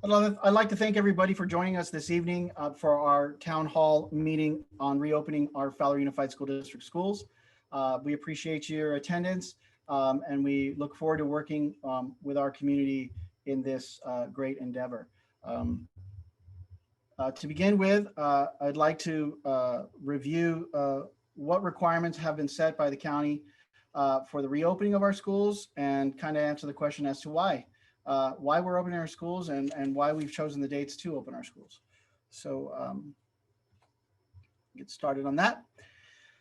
I'd like to thank everybody for joining us this evening for our town hall meeting on reopening our Fowler Unified School District schools. We appreciate your attendance and we look forward to working with our community in this great endeavor. To begin with, I'd like to review what requirements have been set by the county for the reopening of our schools and kind of answer the question as to why we're opening our schools and why we've chosen the dates to open our schools. So get started on that.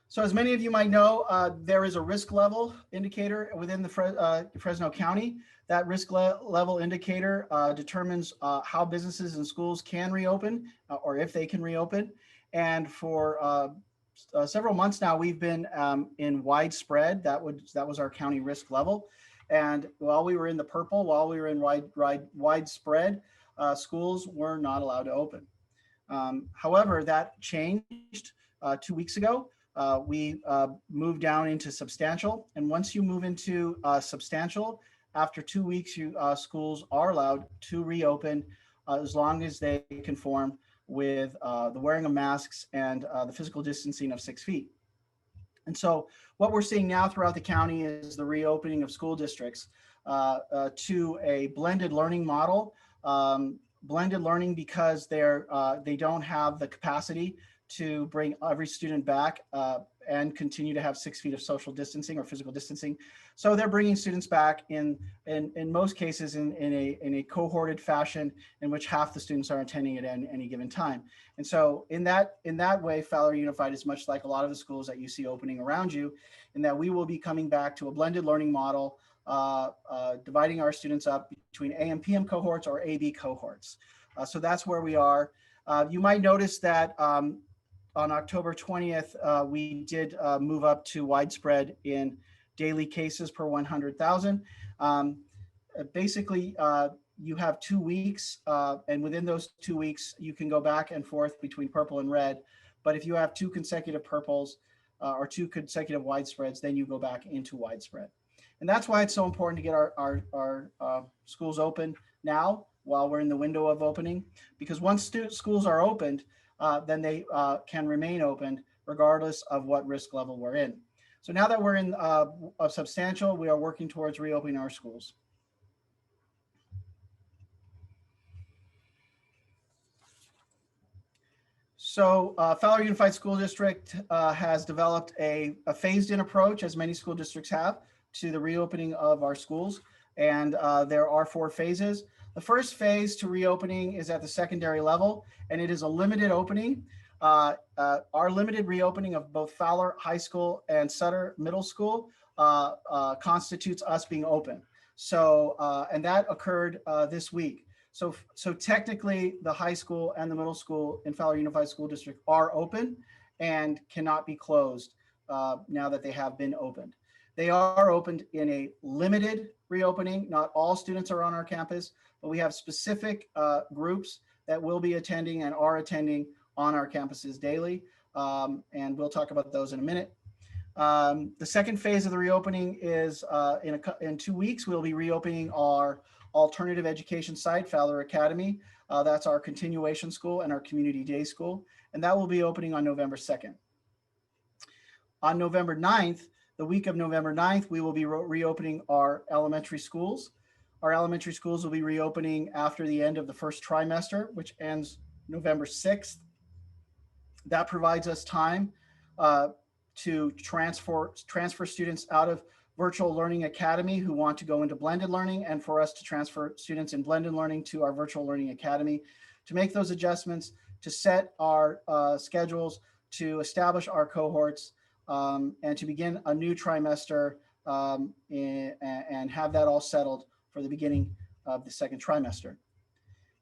So as many of you might know, there is a risk level indicator within the Fresno County. That risk level indicator determines how businesses and schools can reopen or if they can reopen. And for several months now, we've been in widespread. That was our county risk level. And while we were in the purple, while we were in widespread, schools were not allowed to open. However, that changed 2 weeks ago. We moved down into substantial. And once you move into substantial, after 2 weeks, schools are allowed to reopen as long as they conform with the wearing of masks and the physical distancing of 6 feet. And so what we're seeing now throughout the county is the reopening of school districts to a blended learning model. Blended learning because they don't have the capacity to bring every student back and continue to have 6 feet of social distancing or physical distancing. So they're bringing students back in most cases in a cohorted fashion in which half the students are attending at any given time. And so in that way, Fowler Unified is much like a lot of the schools that you see opening around you, in that we will be coming back to a blended learning model, dividing our students up between AM, PM cohorts or AB cohorts. So that's where we are. You might notice that on October 20th, we did move up to widespread in daily cases per 100,000. Basically, you have 2 weeks, and within those 2 weeks, you can go back and forth between purple and red. But if you have 2 consecutive purples or 2 consecutive widespreads, then you go back into widespread. And that's why it's so important to get our schools open now while we're in the window of opening, because once schools are opened, then they can remain open regardless of what risk level we're in. So now that we're in a substantial, we are working towards reopening our schools. So Fowler Unified School District has developed a phased-in approach, as many school districts have, to the reopening of our schools. And there are 4 phases. The first phase to reopening is at the secondary level, and it is a limited opening. Our limited reopening of both Fowler High School and Sutter Middle School constitutes us being open. So, and that occurred this week. So technically the high school and the middle school in Fowler Unified School District are open and cannot be closed now that they have been opened. They are opened in a limited reopening. Not all students are on our campus, but we have specific groups that will be attending and are attending on our campuses daily. And we'll talk about those in a minute. The second phase of the reopening is in 2 weeks, we'll be reopening our alternative education site, Fowler Academy. That's our continuation school and our community day school. And that will be opening on November 2nd. On November 9th, the week of November 9th, we will be reopening our elementary schools. Our elementary schools will be reopening after the end of the first trimester, which ends November 6th. That provides us time to transfer students out of Virtual Learning Academy who want to go into blended learning, and for us to transfer students in blended learning to our Virtual Learning Academy, to make those adjustments, to set our schedules, to establish our cohorts, and to begin a new trimester and have that all settled for the beginning of the second trimester.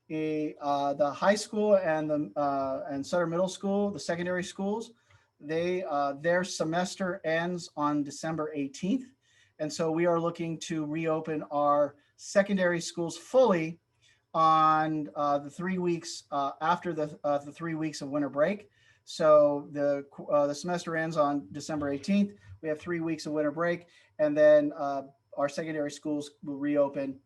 The high school and Sutter Middle School, the secondary schools, their semester ends on December 18th. And so we are looking to reopen our secondary schools fully on the 3 weeks after the 3 weeks of winter break. So the semester ends on December 18th. We have 3 weeks of winter break, and then our secondary schools will reopen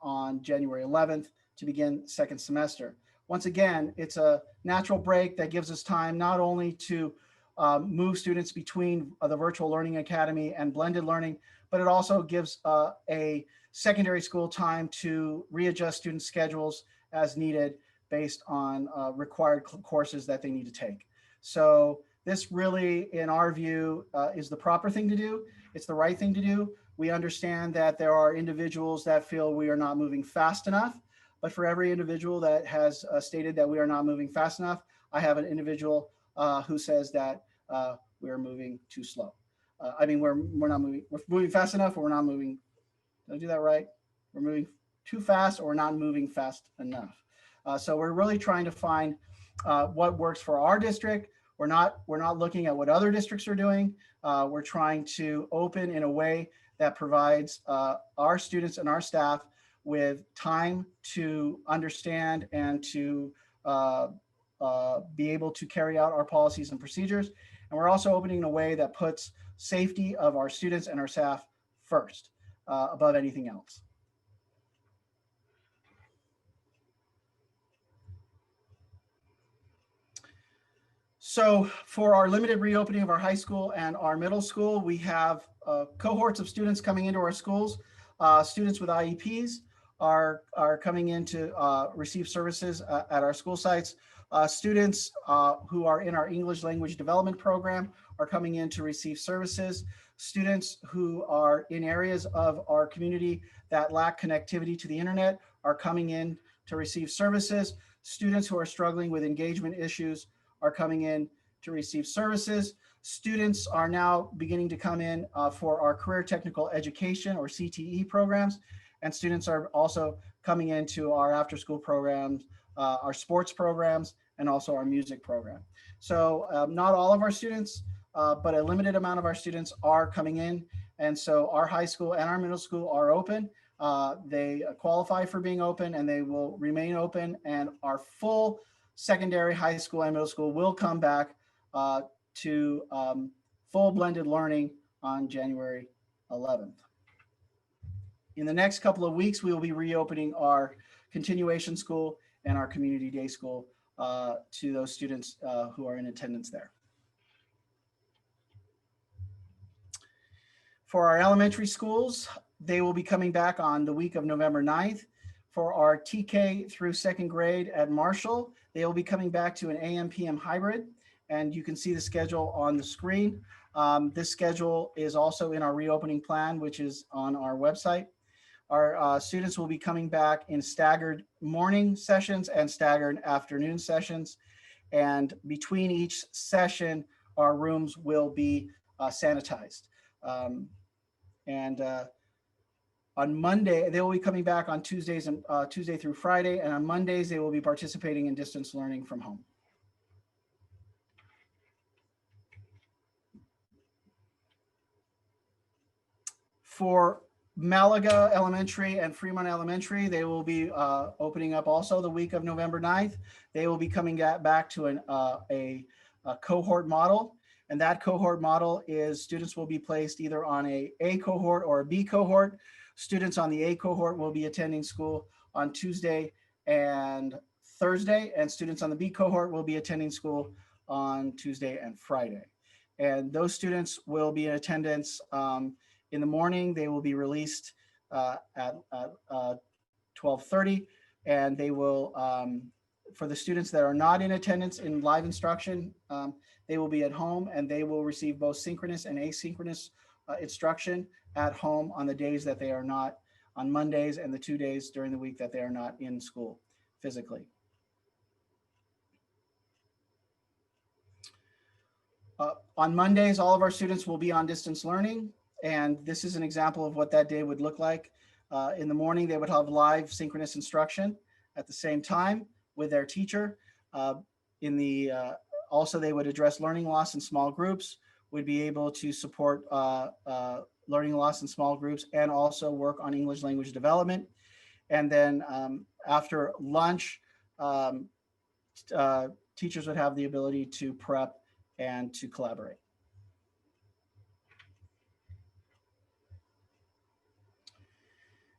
on January 11th to begin second semester. Once again, it's a natural break that gives us time not only to move students between the Virtual Learning Academy and blended learning, but it also gives a secondary school time to readjust student schedules as needed based on required courses that they need to take. So this really, in our view, is the proper thing to do. It's the right thing to do. We understand that there are individuals that feel we are not moving fast enough, but for every individual that has stated that we are not moving fast enough, I have an individual who says that we are moving too slow. I mean, we're moving fast enough, or we're not moving. Did I do that right? We're moving too fast, or we're not moving fast enough. So we're really trying to find what works for our district. We're not looking at what other districts are doing. We're trying to open in a way that provides our students and our staff with time to understand and to be able to carry out our policies and procedures. And we're also opening in a way that puts safety of our students and our staff first above anything else. So for our limited reopening of our high school and our middle school, we have cohorts of students coming into our schools. Students with IEPs are coming in to receive services at our school sites. Students who are in our English language development program are coming in to receive services. Students who are in areas of our community that lack connectivity to the internet are coming in to receive services. Students who are struggling with engagement issues are coming in to receive services. Students are now beginning to come in for our career technical education, or CTE programs. And students are also coming into our after school programs, our sports programs, and also our music program. So not all of our students, but a limited amount of our students are coming in. And so our high school and our middle school are open. They qualify for being open, and they will remain open. And our full secondary, high school, and middle school will come back to full blended learning on January 11th. In the next couple of weeks, we will be reopening our continuation school and our community day school to those students who are in attendance there. For our elementary schools, they will be coming back on the week of November 9th. For our TK through second grade at Marshall, they will be coming back to an AM/PM hybrid, and you can see the schedule on the screen. This schedule is also in our reopening plan, which is on our website. Our students will be coming back in staggered morning sessions and staggered afternoon sessions. And between each session, our rooms will be sanitized. On Monday, they will be coming back on Tuesdays and Tuesday through Friday. And on Mondays, they will be participating in distance learning from home. For Malaga Elementary and Fremont Elementary, they will be opening up also the week of November 9th. They will be coming back to a cohort model. And that cohort model is students will be placed either on a cohort or a B cohort. Students on the A cohort will be attending school on Tuesday and Thursday, and students on the B cohort will be attending school on Tuesday and Friday. And those students will be in attendance in the morning. They will be released at 12:30, and they will, for the students that are not in attendance in live instruction, they will be at home, and they will receive both synchronous and asynchronous instruction at home on the days that they are not, on Mondays and the 2 days during the week that they are not in school physically. On Mondays, all of our students will be on distance learning, and this is an example of what that day would look like. In the morning, they would have live synchronous instruction at the same time with their teacher. Also, they would address learning loss in small groups, would be able to support learning loss in small groups, and also work on English language development. And then after lunch, teachers would have the ability to prep and to collaborate.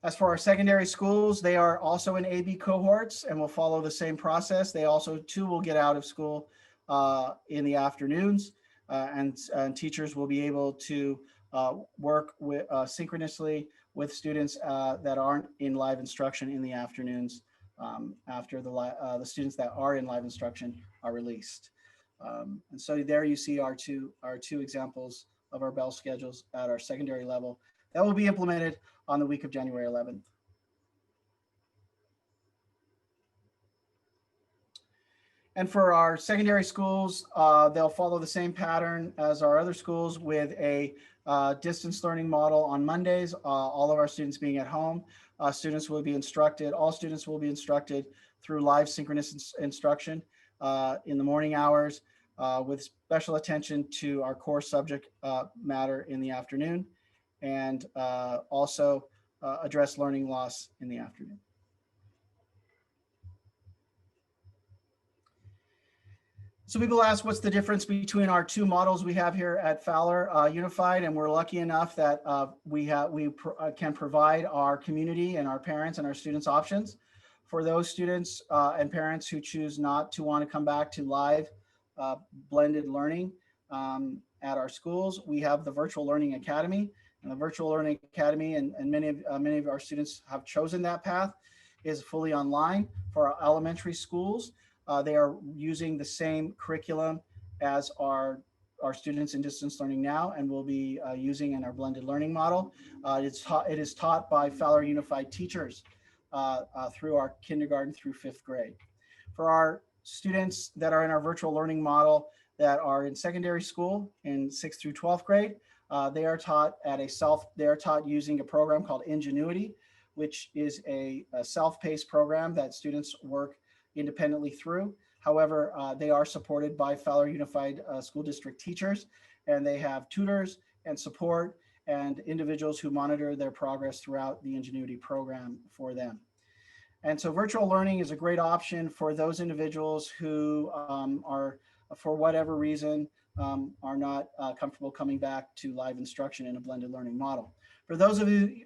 As for our secondary schools, they are also in AB cohorts and will follow the same process. They also too will get out of school in the afternoons, and teachers will be able to work with synchronously with students that aren't in live instruction in the afternoons after the students that are in live instruction are released. And so there you see our two examples of our bell schedules at our secondary level that will be implemented on the week of January 11th. And for our secondary schools, they'll follow the same pattern as our other schools with a distance learning model on Mondays, all of our students being at home. Students will be instructed, all students will be instructed through live synchronous instruction in the morning hours with special attention to our core subject matter in the afternoon, and also address learning loss in the afternoon. So people ask what's the difference between our two models we have here at Fowler Unified, and we're lucky enough that we can provide our community and our parents and our students options. For those students and parents who choose not to want to come back to live blended learning at our schools, we have the Virtual Learning Academy. And the Virtual Learning Academy, and many of our students have chosen that path, is fully online for our elementary schools. They are using the same curriculum as our students in distance learning now, and will be using in our blended learning model. It is taught by Fowler Unified teachers through our kindergarten through 5th grade. For our students that are in our virtual learning model that are in secondary school in 6th through 12th grade, they are taught using a program called Ingenuity, which is a self-paced program that students work independently through. However, they are supported by Fowler Unified School District teachers, and they have tutors and support and individuals who monitor their progress throughout the Ingenuity program for them. And so virtual learning is a great option for those individuals who are, for whatever reason, are not comfortable coming back to live instruction in a blended learning model. For those of you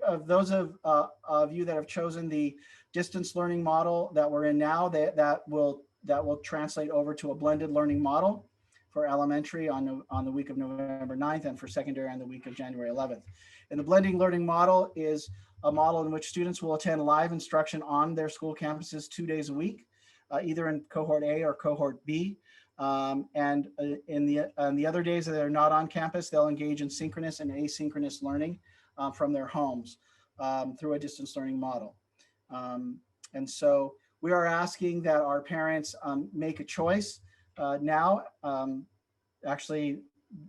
that have chosen the distance learning model that we're in now, that will translate over to a blended learning model for elementary on the week of November 9th, and for secondary on the week of January 11th. And the blending learning model is a model in which students will attend live instruction on their school campuses 2 days a week, either in cohort A or cohort B. And in the other days that they're not on campus, they'll engage in synchronous and asynchronous learning from their homes through a distance learning model. And so we are asking that our parents make a choice now. Actually,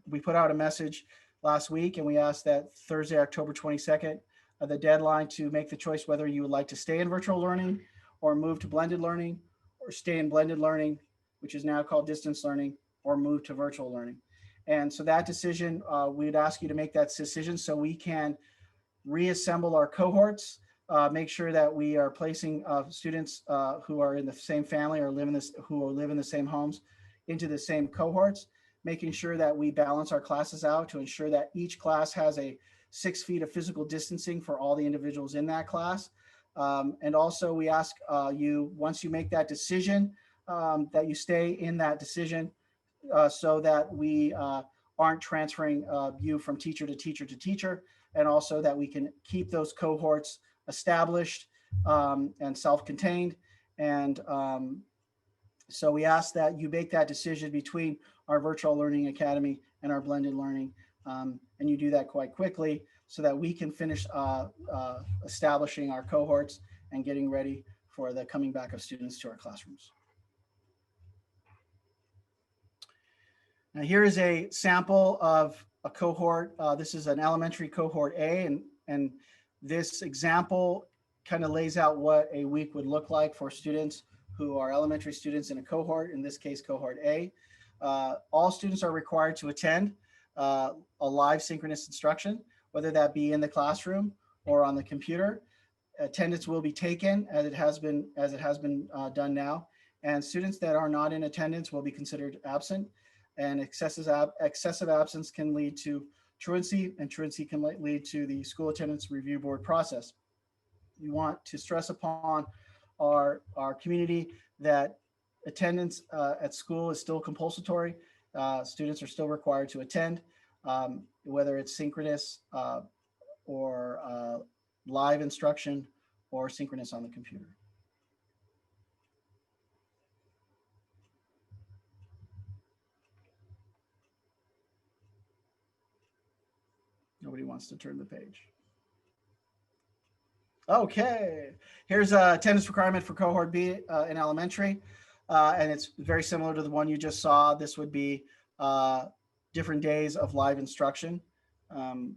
we put out a message last week, and we asked that Thursday, October 22nd, the deadline to make the choice whether you would like to stay in virtual learning or move to blended learning, or stay in blended learning, which is now called distance learning, or move to virtual learning. And so that decision, we'd ask you to make that decision so we can reassemble our cohorts, make sure that we are placing students who are in the same family or live in the same homes into the same cohorts, making sure that we balance our classes out to ensure that each class has a 6 feet of physical distancing for all the individuals in that class. And also we ask you, once you make that decision, that you stay in that decision so that we aren't transferring you from teacher to teacher to teacher, and also that we can keep those cohorts established and self-contained. And so we ask that you make that decision between our Virtual Learning Academy and our blended learning, and you do that quite quickly so that we can finish establishing our cohorts and getting ready for the coming back of students to our classrooms. Now here is a sample of a cohort. This is an elementary cohort A, and this example kind of lays out what a week would look like for students who are elementary students in a cohort, in this case, cohort A. All students are required to attend a live synchronous instruction, whether that be in the classroom or on the computer. Attendance will be taken as it has been done now, and students that are not in attendance will be considered absent. And excessive absence can lead to truancy, and truancy can lead to the school attendance review board process. we want to stress upon our community that attendance at school is still compulsory. Students are still required to attend, whether it's synchronous or live instruction or synchronous on the computer. Nobody wants to turn the page. Okay, here's a attendance requirement for cohort B in elementary. And it's very similar to the one you just saw. This would be different days of live instruction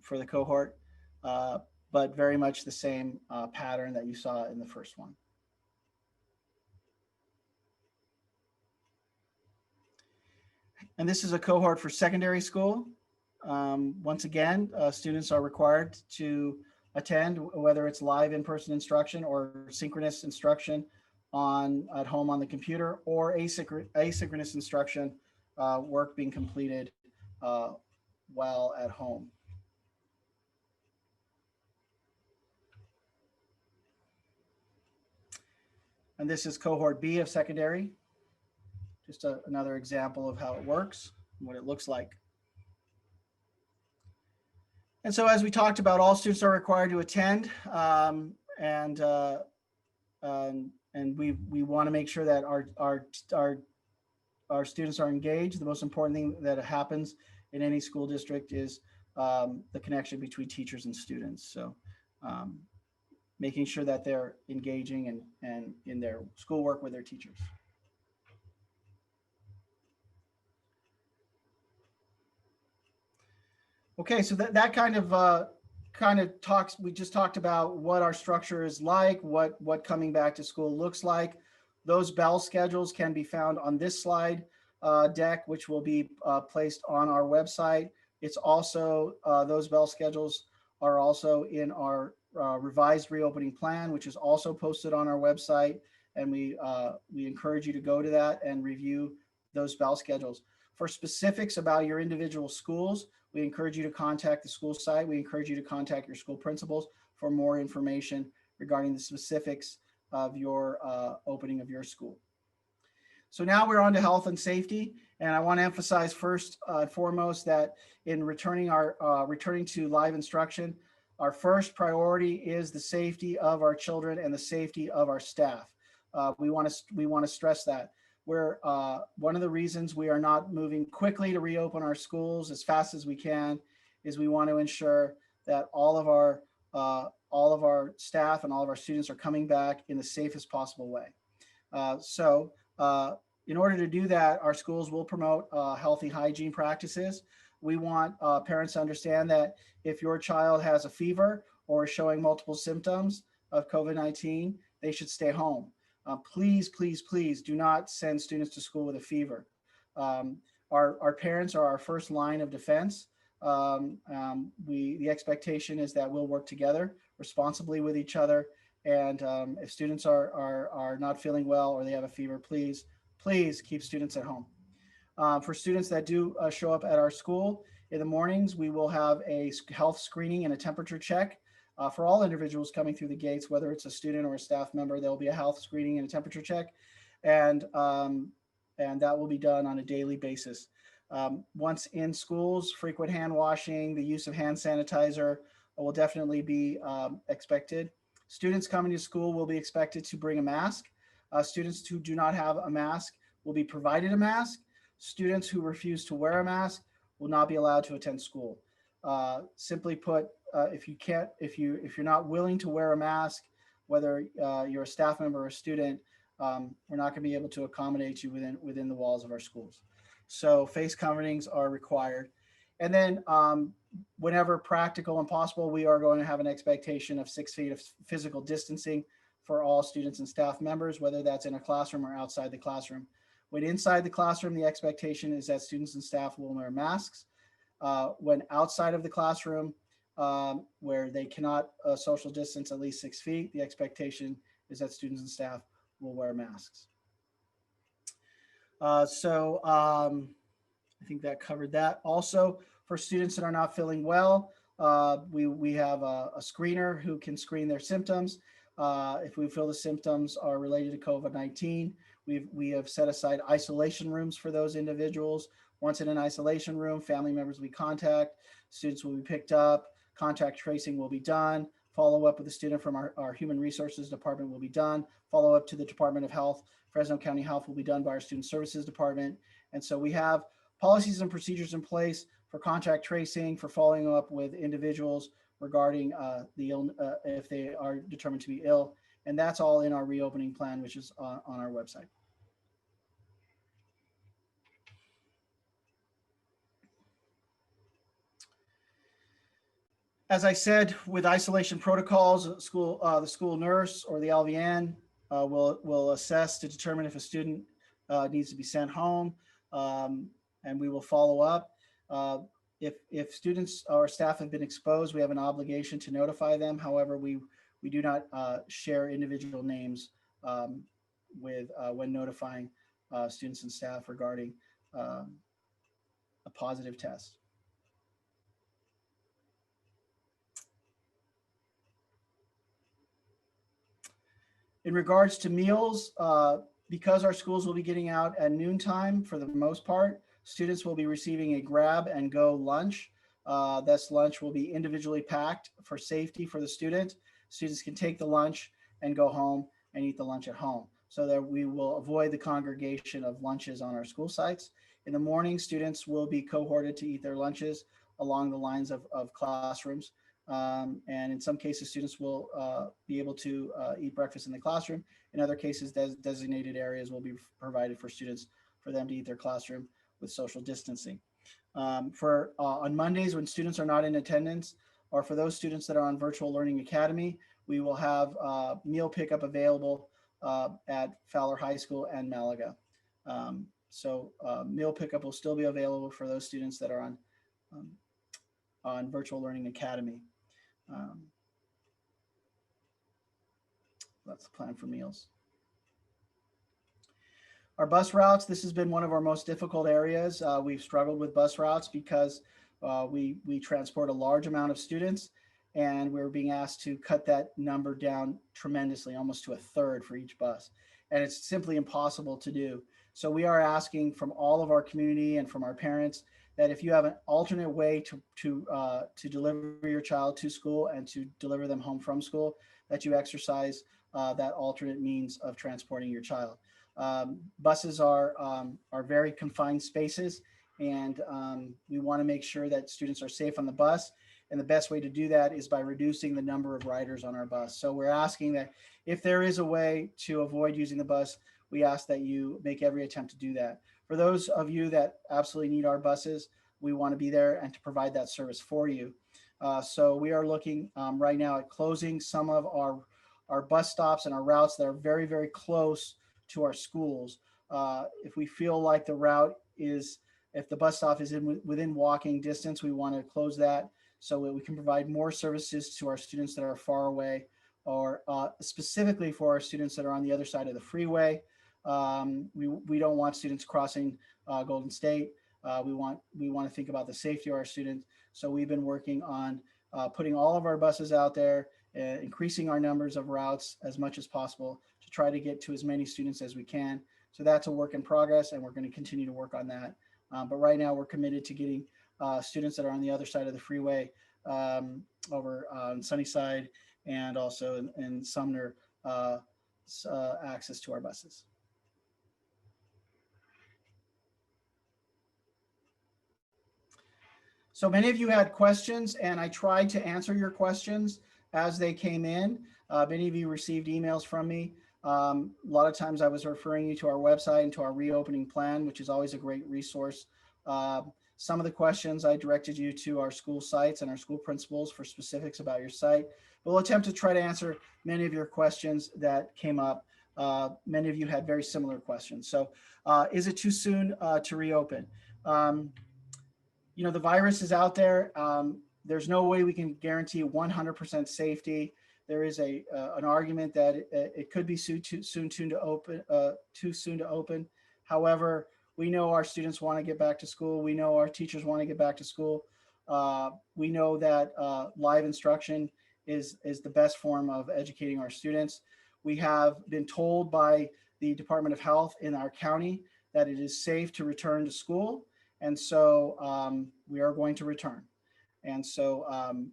for the cohort, but very much the same pattern that you saw in the first one. And this is a cohort for secondary school. Once again, students are required to attend, whether it's live in-person instruction or synchronous instruction at home on the computer, or asynchronous instruction, work being completed while at home. And this is cohort B of secondary. Just another example of how it works and what it looks like. And so, as we talked about, all students are required to attend, and we want to make sure that our students are engaged. The most important thing that happens in any school district is the connection between teachers and students. So making sure that they're engaging and in their schoolwork with their teachers. Okay, so that kind of talks. We just talked about what our structure is like, what coming back to school looks like. Those bell schedules can be found on this slide deck, which will be placed on our website. It's also those bell schedules are also in our revised reopening plan, which is also posted on our website, and we encourage you to go to that and review those bell schedules. For specifics about your individual schools, we encourage you to contact the school site. We encourage you to contact your school principals for more information regarding the specifics of your opening of your school. So now we're on to health and safety. And I want to emphasize first and foremost that in returning to live instruction, our first priority is the safety of our children and the safety of our staff. We want to stress that. One of the reasons we are not moving quickly to reopen our schools as fast as we can is we want to ensure that all of our staff and all of our students are coming back in the safest possible way. In order to do that, our schools will promote healthy hygiene practices. We want parents to understand that if your child has a fever or is showing multiple symptoms of COVID-19, they should stay home. Please, please, please do not send students to school with a fever. Our parents are our first line of defense. The expectation is that we'll work together responsibly with each other. And if students are not feeling well or they have a fever, please keep students at home. For students that do show up at our school in the mornings, we will have a health screening and a temperature check. For all individuals coming through the gates, whether it's a student or a staff member, there will be a health screening and a temperature check, and that will be done on a daily basis. Once in schools, frequent hand washing, the use of hand sanitizer will definitely be expected. Students coming to school will be expected to bring a mask. Students who do not have a mask will be provided a mask. Students who refuse to wear a mask will not be allowed to attend school. Simply put, if you're not willing to wear a mask, whether you're a staff member or a student, we're not going to be able to accommodate you within the walls of our schools. So face coverings are required. And then whenever practical and possible, we are going to have an expectation of 6 feet of physical distancing for all students and staff members, whether that's in a classroom or outside the classroom. When inside the classroom, the expectation is that students and staff will wear masks. When outside of the classroom, where they cannot social distance at least 6 feet, the expectation is that students and staff will wear masks. I think that covered that. Also, for students that are not feeling well, we have a screener who can screen their symptoms. If we feel the symptoms are related to COVID-19, we have set aside isolation rooms for those individuals. Once in an isolation room, family members will be contacted, students will be picked up, contact tracing will be done, follow up with the student from our Human Resources Department will be done, follow up to the Department of Health, Fresno County Health will be done by our Student Services Department. And so we have policies and procedures in place for contact tracing, for following up with individuals regarding if they are determined to be ill. And that's all in our reopening plan, which is on our website. As I said, with isolation protocols, the school nurse or the LVN will assess to determine if a student needs to be sent home, and we will follow up. If students or staff have been exposed, we have an obligation to notify them. However, we do not share individual names when notifying students and staff regarding a positive test. In regards to meals, because our schools will be getting out at noontime for the most part, students will be receiving a grab and go lunch. This lunch will be individually packed for safety for the student. Students can take the lunch and go home and eat the lunch at home so that we will avoid the congregation of lunches on our school sites. In the morning, students will be cohorted to eat their lunches along the lines of classrooms. And in some cases, students will be able to eat breakfast in the classroom. In other cases, designated areas will be provided for students for them to eat their classroom with social distancing. On Mondays, when students are not in attendance, or for those students that are on Virtual Learning Academy, we will have meal pickup available at Fowler High School and Malaga. So meal pickup will still be available for those students that are on Virtual Learning Academy. That's the plan for meals. Our bus routes, this has been one of our most difficult areas. We've struggled with bus routes because we transport a large amount of students, and we're being asked to cut that number down tremendously, almost to a third for each bus. And it's simply impossible to do. So we are asking from all of our community and from our parents that if you have an alternate way to deliver your child to school and to deliver them home from school, that you exercise that alternate means of transporting your child. Buses are very confined spaces, and we want to make sure that students are safe on the bus. And the best way to do that is by reducing the number of riders on our bus. So we're asking that if there is a way to avoid using the bus, we ask that you make every attempt to do that. For those of you that absolutely need our buses, we want to be there and to provide that service for you. So we are looking right now at closing some of our bus stops and our routes that are very, very close to our schools. If we feel like the route is, if the bus stop is within walking distance, we want to close that so that we can provide more services to our students that are far away, or specifically for our students that are on the other side of the freeway. We don't want students crossing Golden State. We want to think about the safety of our students. So we've been working on putting all of our buses out there, increasing our numbers of routes as much as possible to try to get to as many students as we can. So that's a work in progress, and we're going to continue to work on that. But right now we're committed to getting students that are on the other side of the freeway over on Sunnyside and also in Sumner access to our buses. So many of you had questions, and I tried to answer your questions as they came in. Many of you received emails from me. A lot of times I was referring you to our website and to our reopening plan, which is always a great resource. Some of the questions I directed you to our school sites and our school principals for specifics about your site. We'll attempt to try to answer many of your questions that came up. Many of you had very similar questions. So is it too soon to reopen? You know, the virus is out there. There's no way we can guarantee 100% safety. There is an argument that it could be too soon to open. However, we know our students want to get back to school. We know our teachers want to get back to school. We know that live instruction is the best form of educating our students. We have been told by the Department of Health in our county that it is safe to return to school. And so we are going to return. And so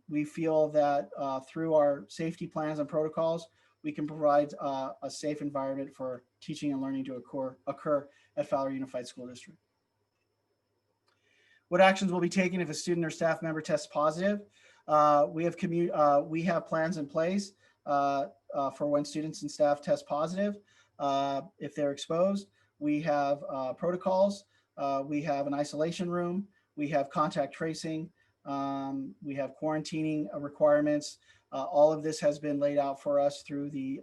we feel that through our safety plans and protocols, we can provide a safe environment for teaching and learning to occur at Fowler Unified School District. What actions will be taken if a student or staff member tests positive? We have plans in place for when students and staff test positive. If they're exposed, we have protocols. We have an isolation room. We have contact tracing. We have quarantining requirements. All of this has been laid out for us through the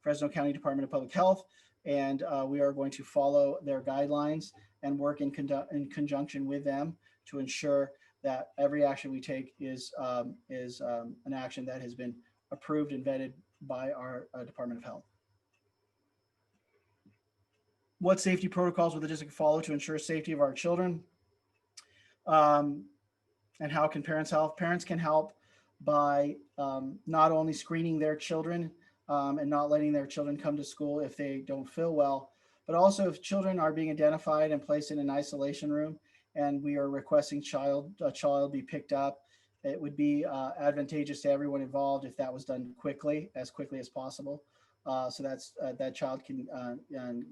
Fresno County Department of Public Health, and we are going to follow their guidelines and work in conjunction with them to ensure that every action we take is an action that has been approved and vetted by our Department of Health. What safety protocols will the district follow to ensure safety of our children? And how can parents help? Parents can help by not only screening their children and not letting their children come to school if they don't feel well, but also if children are being identified and placed in an isolation room and we are requesting a child be picked up, it would be advantageous to everyone involved if that was done quickly as possible. So that's that child can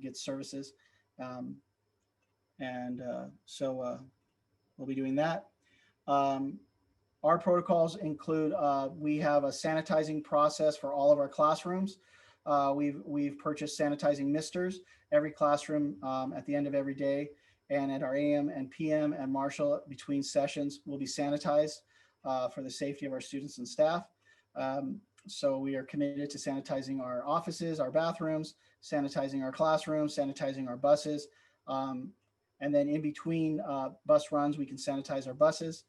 get services. So we'll be doing that. Our protocols include, we have a sanitizing process for all of our classrooms. We've purchased sanitizing misters every classroom at the end of every day, and at our AM and PM and Marshall between sessions will be sanitized for the safety of our students and staff. So we are committed to sanitizing our offices, our bathrooms, sanitizing our classrooms, sanitizing our buses. And then in between bus runs, we can sanitize our buses.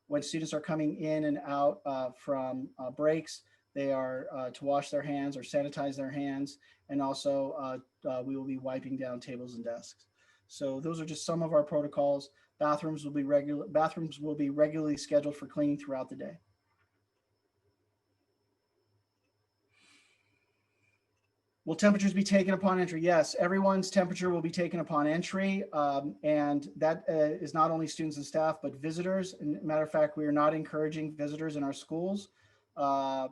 When students are coming in and out from breaks, they are to wash their hands or sanitize their hands. And also we will be wiping down tables and desks. So those are just some of our protocols. Bathrooms will be regularly scheduled for cleaning throughout the day. Will temperatures be taken upon entry? Yes, everyone's temperature will be taken upon entry. And that is not only students and staff, but visitors. And matter of fact, we are not encouraging visitors in our schools. We're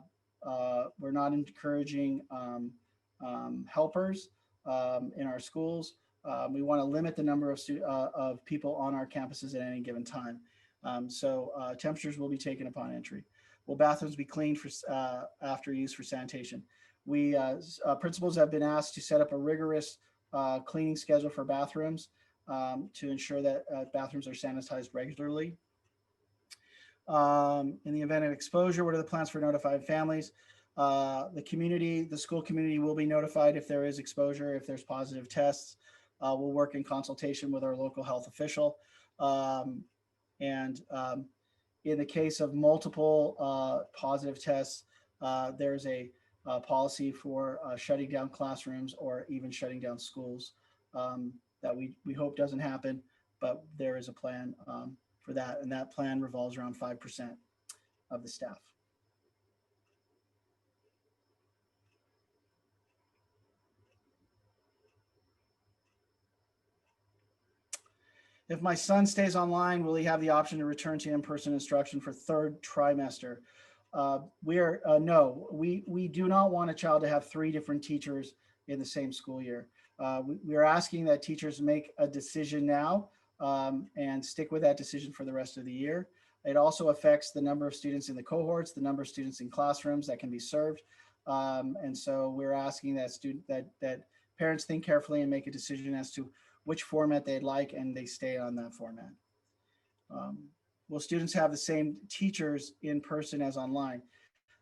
not encouraging helpers in our schools. We want to limit the number of people on our campuses at any given time. So temperatures will be taken upon entry. Will bathrooms be cleaned for after use for sanitation? We principals have been asked to set up a rigorous cleaning schedule for bathrooms to ensure that bathrooms are sanitized regularly. In the event of exposure, what are the plans for notified families? The school community will be notified if there is exposure, if there's positive tests. We'll work in consultation with our local health official. In the case of multiple positive tests, there's a policy for shutting down classrooms or even shutting down schools that we hope doesn't happen, but there is a plan for that, and that plan revolves around 5% of the staff. If my son stays online, will he have the option to return to in-person instruction for third trimester? No, we do not want a child to have 3 different teachers in the same school year. We are asking that teachers make a decision now and stick with that decision for the rest of the year. It also affects the number of students in the cohorts, the number of students in classrooms that can be served. And so we're asking that parents think carefully and make a decision as to which format they'd like, and they stay on that format. Will students have the same teachers in person as online?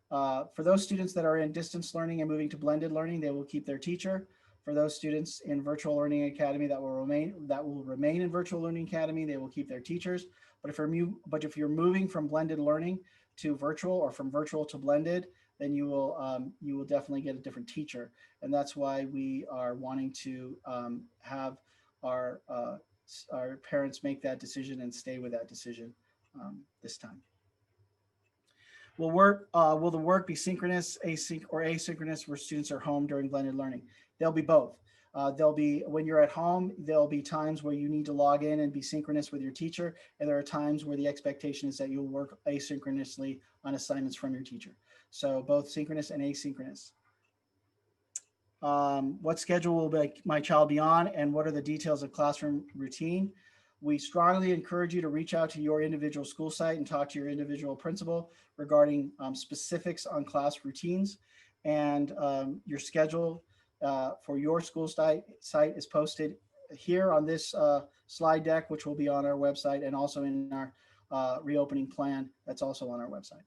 For those students that are in distance learning and moving to blended learning, they will keep their teacher. For those students in virtual learning academy that will remain in virtual learning academy, they will keep their teachers. But if you're moving from blended learning to virtual or from virtual to blended, then you will definitely get a different teacher. And that's why we are wanting to have our parents make that decision and stay with that decision this time. Will the work be synchronous, or asynchronous where students are home during blended learning? They'll be both. There'll be, when you're at home, there'll be times where you need to log in and be synchronous with your teacher. And there are times where the expectation is that you'll work asynchronously on assignments from your teacher. So both synchronous and asynchronous. What schedule will my child be on, and what are the details of classroom routine? We strongly encourage you to reach out to your individual school site and talk to your individual principal regarding specifics on class routines. And your schedule for your school site is posted here on this slide deck, which will be on our website, and also in our reopening plan that's also on our website.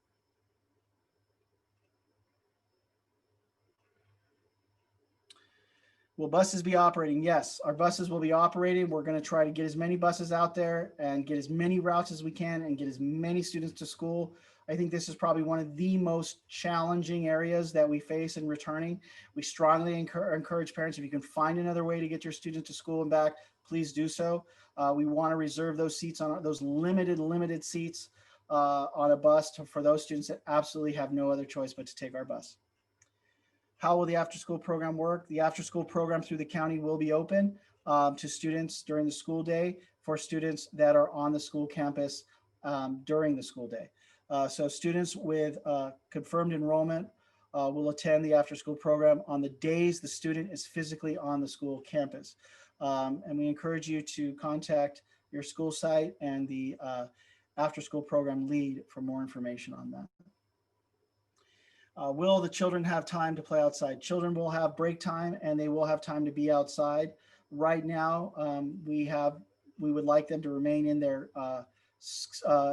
Will buses be operating? Yes, our buses will be operating. We're going to try to get as many buses out there and get as many routes as we can and get as many students to school. I think this is probably one of the most challenging areas that we face in returning. We strongly encourage parents, if you can find another way to get your student to school and back, please do so. We want to reserve those seats, on those limited seats on a bus for those students that absolutely have no other choice but to take our bus. How will the after-school program work? The after-school program through the county will be open to students during the school day for students that are on the school campus during the school day. So students with confirmed enrollment will attend the after-school program on the days the student is physically on the school campus. And we encourage you to contact your school site and the after-school program lead for more information on that. Will the children have time to play outside? Children will have break time and they will have time to be outside. Right now, we would like them to remain in their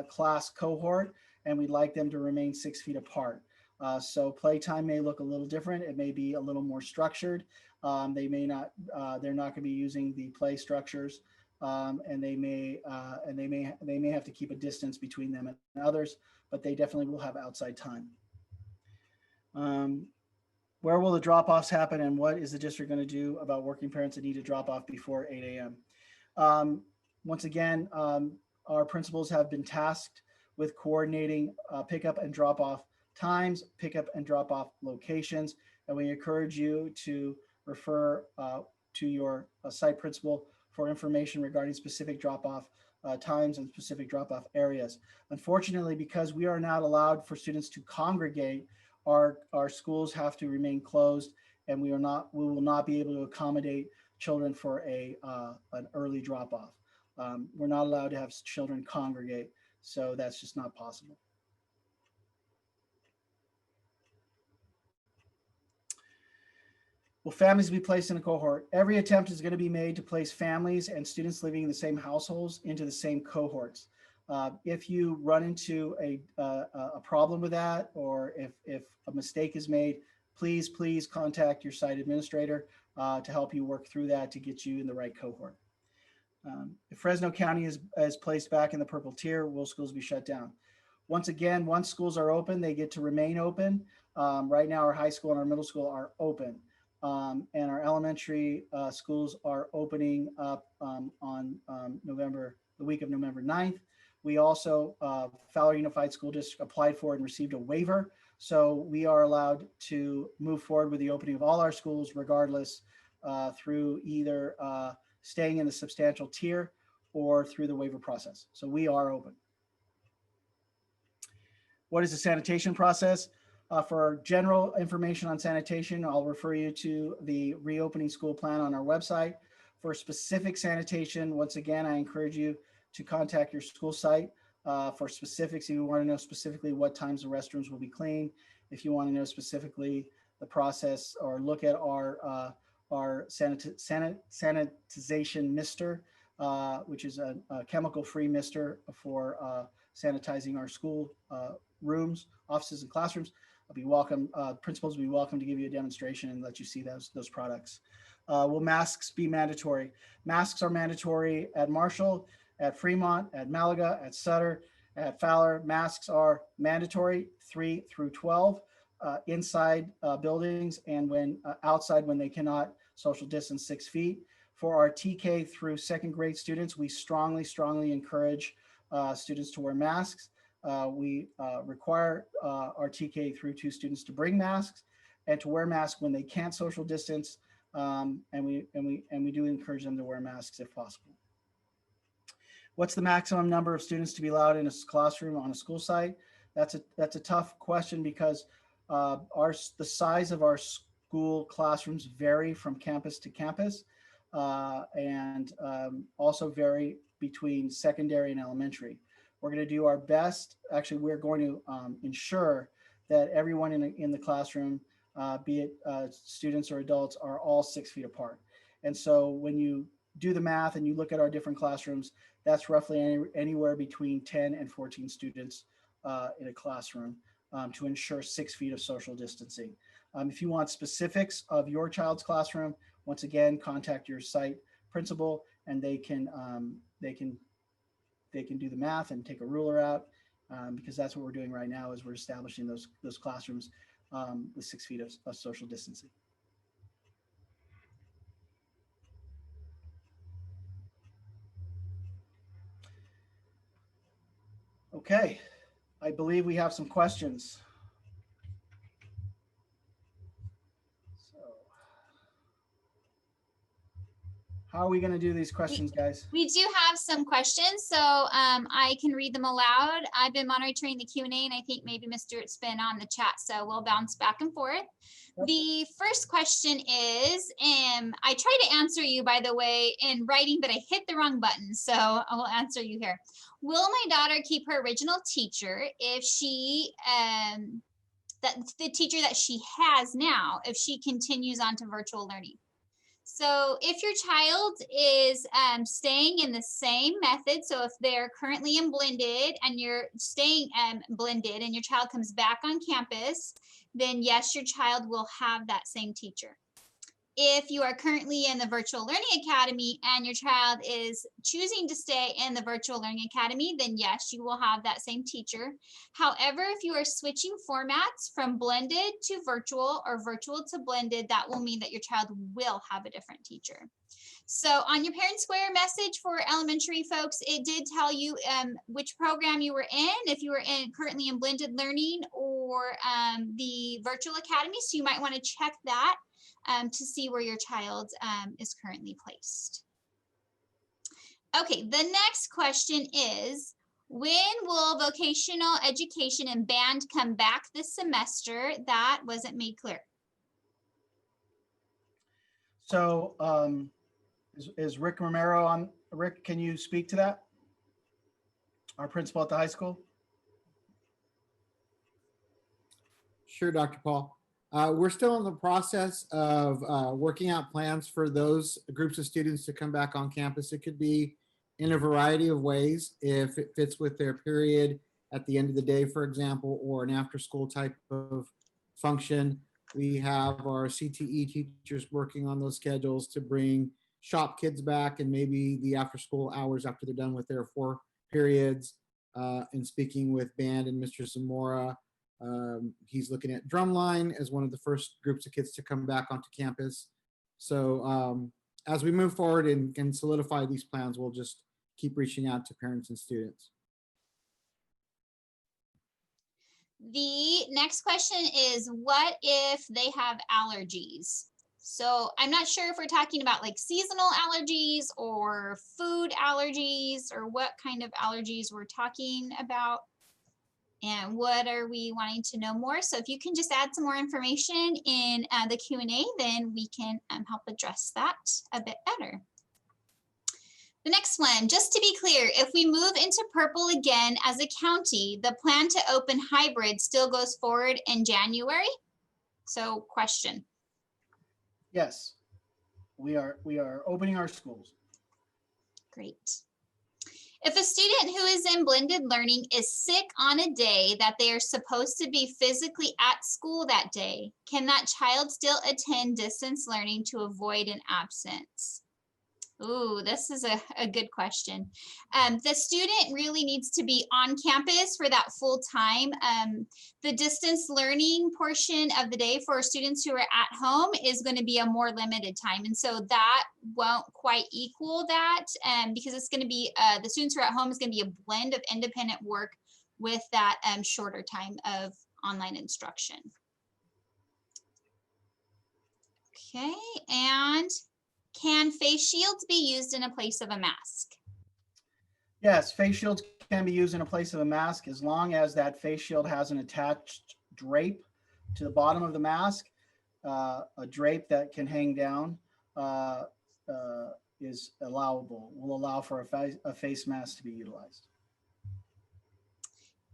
class cohort, and we'd like them to remain 6 feet apart. So playtime may look a little different. It may be a little more structured. They may not, they're not gonna be using the play structures, and they may have to keep a distance between them and others, but they definitely will have outside time. Where will the drop-offs happen, and what is the district going to do about working parents that need to drop off before 8 a.m.? Once again, our principals have been tasked with coordinating pickup and drop-off times, pickup and drop-off locations, and we encourage you to refer to your site principal for information regarding specific drop-off times and specific drop-off areas. Unfortunately, because we are not allowed for students to congregate, our schools have to remain closed, and we will not be able to accommodate children for an early drop-off. We're not allowed to have children congregate, so that's just not possible. Will families be placed in a cohort? Every attempt is going to be made to place families and students living in the same households into the same cohorts. If you run into a problem with that, or if a mistake is made, please contact your site administrator to help you work through that to get you in the right cohort. If Fresno County is placed back in the purple tier, will schools be shut down? Once again, once schools are open, they get to remain open. Right now, our high school and our middle school are open. And our elementary schools are opening up on the week of November 9th. We also, Fowler Unified School District applied for and received a waiver. So we are allowed to move forward with the opening of all our schools regardless through either staying in the substantial tier or through the waiver process. So we are open. What is the sanitation process? For general information on sanitation, I'll refer you to the reopening school plan on our website. For specific sanitation, once again, I encourage you to contact your school site for specifics. If you want to know specifically what times the restrooms will be clean, if you want to know specifically the process, or look at our sanitization mister, which is a chemical-free mister for sanitizing our school rooms, offices, and classrooms. I'll be welcome. Principals will be welcome to give you a demonstration and let you see those products. Will masks be mandatory? Masks are mandatory at Marshall, at Fremont, at Malaga, at Sutter, at Fowler. Masks are mandatory 3 through 12 inside buildings, and when outside when they cannot social distance 6 feet. For our TK through second grade students, we strongly encourage students to wear masks. We require our TK through 2 students to bring masks and to wear masks when they can't social distance. And we do encourage them to wear masks if possible. What's the maximum number of students to be allowed in a classroom on a school site? That's a tough question because the size of our school classrooms vary from campus to campus, and also vary between secondary and elementary. We're going to do our best. Actually, we're going to ensure that everyone in the classroom, be it students or adults, are all 6 feet apart. And so when you do the math and you look at our different classrooms, that's roughly anywhere between 10 and 14 students in a classroom to ensure 6 feet of social distancing. If you want specifics of your child's classroom, once again, contact your site principal and they can do the math and take a ruler out, because that's what we're doing right now is we're establishing those classrooms with 6 feet of social distancing. Okay, I believe we have some questions. So, how are we going to do these questions, guys? We do have some questions, so I can read them aloud. I've been monitoring the Q&A, and I think maybe Mr. been on the chat, so we'll bounce back and forth. Yep. The first question is, I tried to answer you, by the way, in writing, but I hit the wrong button, so I will answer you here. Will my daughter keep her original teacher if she, the teacher that she has now, if she continues on to virtual learning? So if your child is staying in the same method, so if they're currently in blended and you're staying blended and your child comes back on campus, then yes, your child will have that same teacher. If you are currently in the Virtual Learning Academy and your child is choosing to stay in the Virtual Learning Academy, then yes, you will have that same teacher. However, if you are switching formats from blended to virtual or virtual to blended, that will mean that your child will have a different teacher. So on your Parent Square message for elementary folks, it did tell you which program you were in, if you were currently in blended learning or the Virtual Academy. So you might want to check that to see where your child is currently placed. Okay, the next question is, when will vocational education and band come back this semester? That wasn't made clear. So is Rick Romero on? Rick, can you speak to that? Our principal at the high school? Sure, Dr. Paul. We're still in the process of working out plans for those groups of students to come back on campus. It could be in a variety of ways if it fits with their period at the end of the day, for example, or an after-school type of function. We have our CTE teachers working on those schedules to bring shop kids back and maybe the after-school hours after they're done with their 4 periods. And speaking with band and Mr. Zamora, he's looking at drumline as one of the first groups of kids to come back onto campus. So as we move forward and can solidify these plans, we'll just keep reaching out to parents and students. The next question is, what if they have allergies? So I'm not sure if we're talking about like seasonal allergies or food allergies or what kind of allergies we're talking about. And what are we wanting to know more? So if you can just add some more information in the Q&A, then we can help address that a bit better. The next one, just to be clear, if we move into purple again as a county, the plan to open hybrid still goes forward in January? So question. Yes, we are opening our schools. Great. If a student who is in blended learning is sick on a day that they are supposed to be physically at school that day, can that child still attend distance learning to avoid an absence? Ooh, this is a good question. The student really needs to be on campus for that full time. The distance learning portion of the day for students who are at home is going to be a more limited time. And so that won't quite equal that because it's going to be, the students who are at home is going to be a blend of independent work with that shorter time of online instruction. Okay, and can face shields be used in a place of a mask? Yes, face shields can be used in a place of a mask as long as that face shield has an attached drape to the bottom of the mask. A drape that can hang down is allowable, will allow for a face mask to be utilized.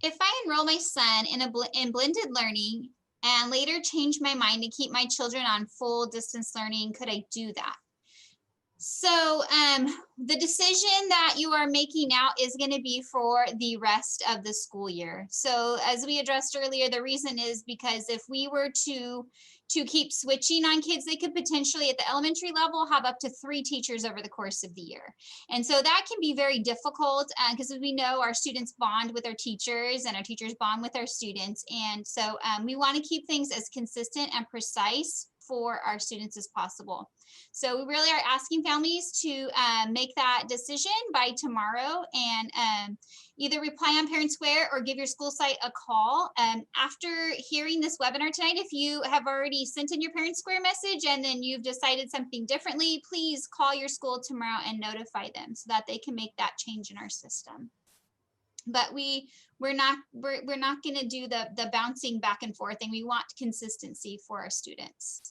If I enroll my son in blended learning and later change my mind to keep my children on full distance learning, could I do that? So the decision that you are making now is going to be for the rest of the school year. So as we addressed earlier, the reason is because if we were to keep switching on kids, they could potentially at the elementary level have up to 3 teachers over the course of the year. And so that can be very difficult because as we know, our students bond with our teachers and our teachers bond with our students. And so we want to keep things as consistent and precise for our students as possible. So we really are asking families to make that decision by tomorrow and either reply on Parent Square or give your school site a call. After hearing this webinar tonight, if you have already sent in your Parent Square message and then you've decided something differently, please call your school tomorrow and notify them so that they can make that change in our system. But we're not going to do the bouncing back and forth thing. We want consistency for our students.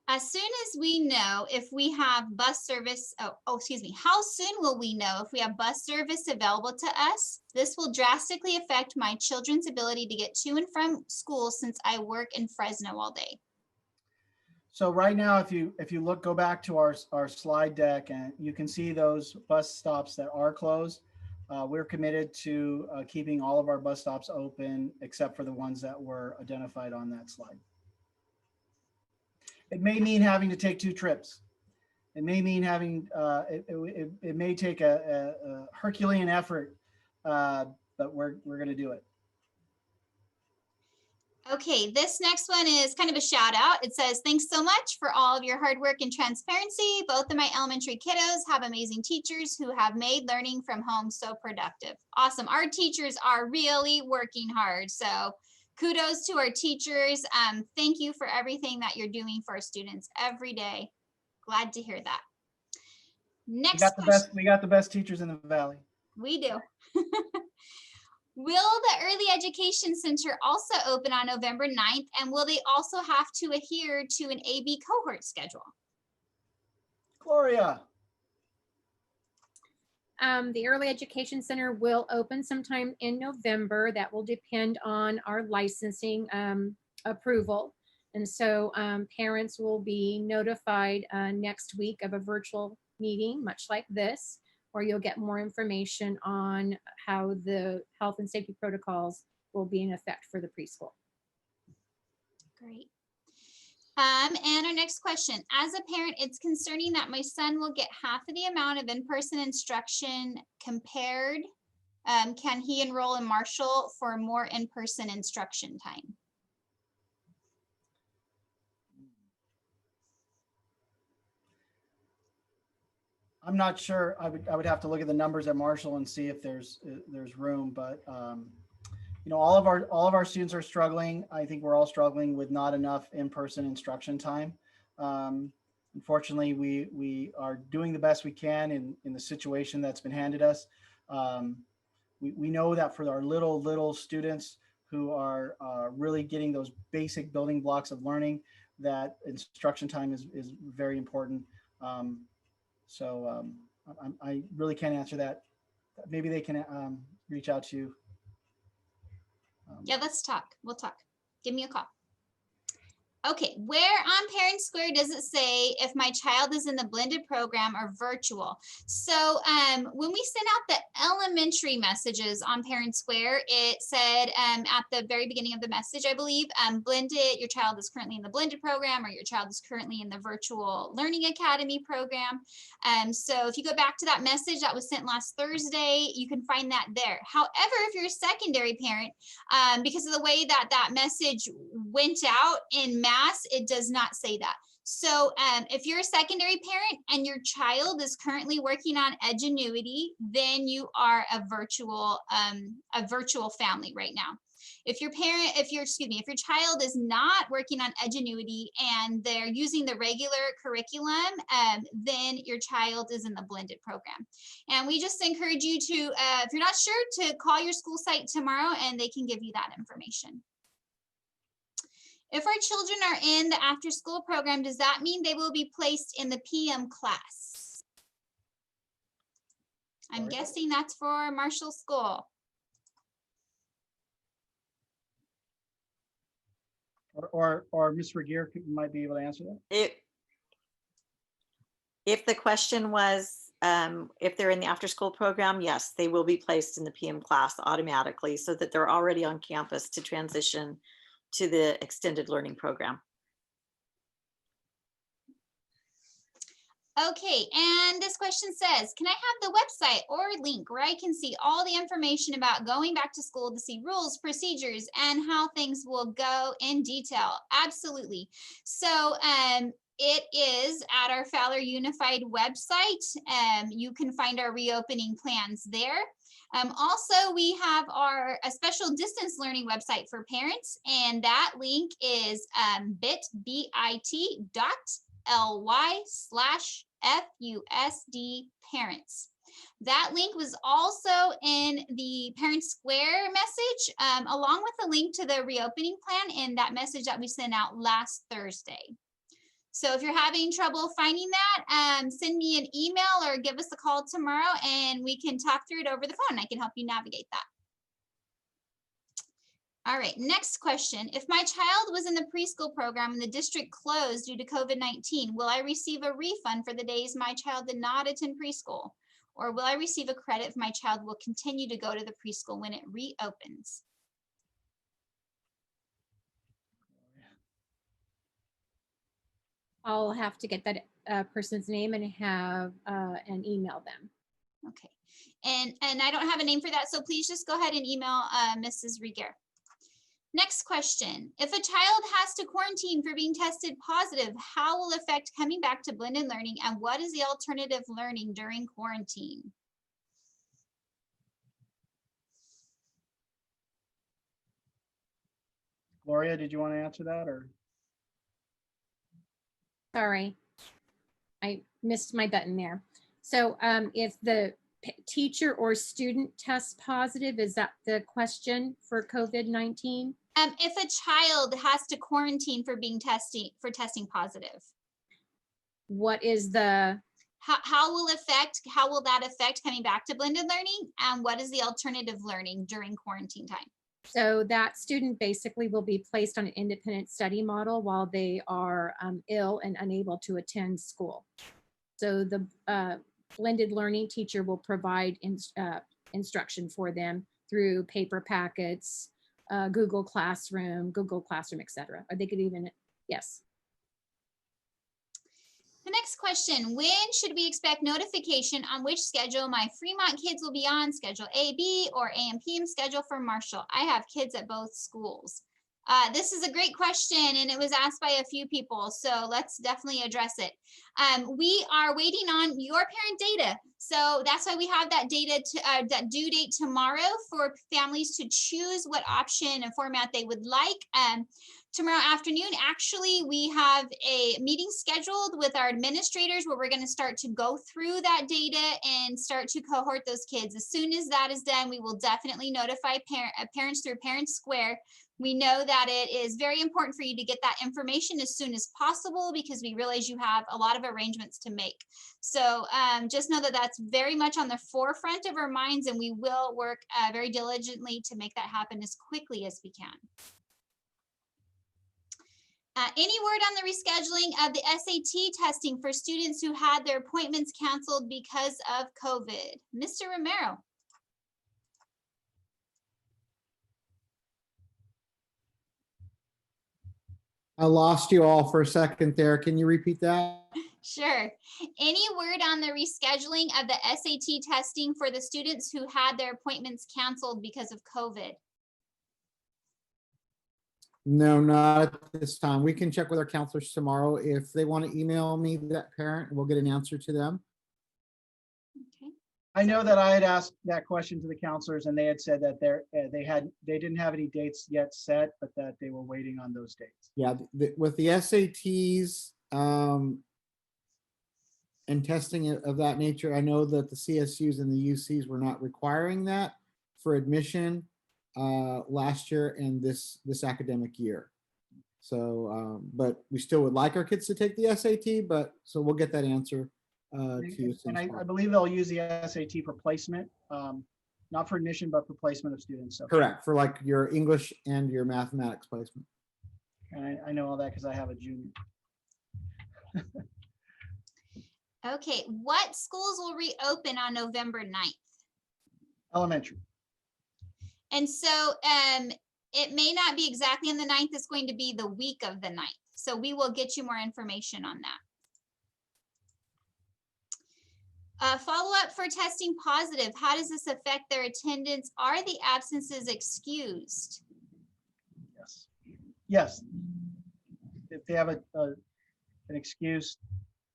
As soon as we know if we have bus service, how soon will we know if we have bus service available to us? This will drastically affect my children's ability to get to and from school since I work in Fresno all day. So right now, if you go back to our slide deck, and you can see those bus stops that are closed. We're committed to keeping all of our bus stops open except for the ones that were identified on that slide. It may mean having to take 2 trips. It may mean having, it may take a Herculean effort, but we're going to do it. Okay, this next one is kind of a shout out. It says, thanks so much for all of your hard work and transparency. Both of my elementary kiddos have amazing teachers who have made learning from home so productive. Awesome. Our teachers are really working hard. So kudos to our teachers. Thank you for everything that you're doing for our students every day. Glad to hear that. Next question. We got the best teachers in the Valley. We do. Will the Early Education Center also open on November 9th? And will they also have to adhere to an AB cohort schedule? Gloria. The Early Education Center will open sometime in November. That will depend on our licensing approval. And so parents will be notified next week of a virtual meeting, much like this, where you'll get more information on how the health and safety protocols will be in effect for the preschool. Great. And our next question, as a parent, it's concerning that my son will get half of the amount of in-person instruction compared. Can he enroll in Marshall for more in-person instruction time? I'm not sure. I would have to look at the numbers at Marshall and see if there's room, but you know, all of our students are struggling. I think we're all struggling with not enough in-person instruction time. Unfortunately, we are doing the best we can in the situation that's been handed us. We know that for our little students who are really getting those basic building blocks of learning, that instruction time is very important. So I really can't answer that. Maybe they can reach out to you. Yeah, let's talk. We'll talk. Give me a call. Okay, where on Parent Square does it say if my child is in the blended program or virtual? So when we sent out the elementary messages on Parent Square, it said at the very beginning of the message, I believe, blended, your child is currently in the blended program or your child is currently in the virtual learning academy program. So if you go back to that message that was sent last Thursday, you can find that there. However, if you're a secondary parent, because of the way that that message went out in mass, it does not say that. So if you're a secondary parent and your child is currently working on Edgenuity, then you are a virtual family right now. If your child is not working on Edgenuity and they're using the regular curriculum, then your child is in the blended program. And we just encourage you to, if you're not sure, to call your school site tomorrow and they can give you that information. If our children are in the after school program, does that mean they will be placed in the PM class? I'm guessing that's for Marshall School. Or Ms. Regier might be able to answer that. If the question was, if they're in the after school program, yes, they will be placed in the PM class automatically so that they're already on campus to transition to the extended learning program. Okay, and this question says, can I have the website or link where I can see all the information about going back to school to see rules, procedures, and how things will go in detail? Absolutely. So it is at our Fowler Unified website. You can find our reopening plans there. Also, we have a special distance learning website for parents, and that link is bit.ly/FUSD parents. That link was also in the Parent Square message, along with a link to the reopening plan in that message that we sent out last Thursday. So if you're having trouble finding that, send me an email or give us a call tomorrow and we can talk through it over the phone. I can help you navigate that. All right, next question. If my child was in the preschool program and the district closed due to COVID-19, will I receive a refund for the days my child did not attend preschool? Or will I receive a credit if my child will continue to go to the preschool when it reopens? I'll have to get that person's name and have and email them. Okay, and I don't have a name for that, so please just go ahead and email Mrs. Regier. Next question. If a child has to quarantine for being tested positive, how will it affect coming back to blended learning, and what is the alternative learning during quarantine? Gloria, did you want to answer that, or? Sorry, I missed my button there. So if the teacher or student tests positive, is that the question for COVID-19? If a child has to quarantine for being testing positive, what is the how will that affect coming back to blended learning, and what is the alternative learning during quarantine time? So that student basically will be placed on an independent study model while they are ill and unable to attend school. So the blended learning teacher will provide instruction for them through paper packets, Google Classroom, etc. Or they could even, yes. The next question, when should we expect notification on which schedule my Fremont kids will be on, schedule A, B, or AM PM schedule for Marshall? I have kids at both schools. This is a great question, and it was asked by a few people, so let's definitely address it. We are waiting on your parent data, so that's why we have that that due date tomorrow for families to choose what option and format they would like. Tomorrow afternoon, actually, we have a meeting scheduled with our administrators where we're going to start to go through that data and start to cohort those kids. As soon as that is done, we will definitely notify parents through Parent Square. We know that it is very important for you to get that information as soon as possible because we realize you have a lot of arrangements to make. So just know that that's very much on the forefront of our minds, and we will work very diligently to make that happen as quickly as we can. Any word on the rescheduling of the SAT testing for students who had their appointments canceled because of COVID? Mr. Romero. I lost you all for a second there. Can you repeat that? Sure. Any word on the rescheduling of the SAT testing for the students who had their appointments canceled because of COVID? No, not at this time. We can check with our counselors tomorrow. If they want to email me that parent, we'll get an answer to them. Okay. I know that I had asked that question to the counselors and they had said that they didn't have any dates yet set, but that they were waiting on those dates. Yeah, with the SATs and testing of that nature, I know that the CSUs and the UCs were not requiring that for admission last year and this academic year. So, but we still would like our kids to take the SAT, but so we'll get that answer to you as soon And as I possible. believe they'll use the SAT for placement, not for admission, but for placement of students. So, Correct, for like your English and your mathematics placement. and I know all that because I have a junior. Okay, what schools will reopen on November 9th? Elementary. And so it may not be exactly on the 9th, it's going to be the week of the 9th. So we will get you more information on that. Follow-up for testing positive. How does this affect their attendance? Are the absences excused? Yes. Yes. If they have an excused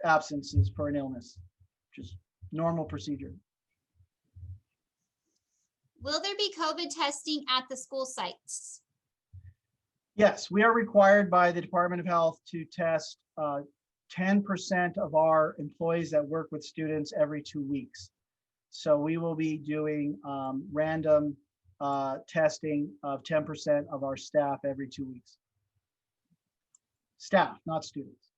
absences for an illness, just normal procedure. Will there be COVID testing at the school sites? Yes, we are required by the Department of Health to test 10% of our employees that work with students every 2 weeks. So we will be doing random testing of 10% of our staff every 2 weeks. Staff, not students.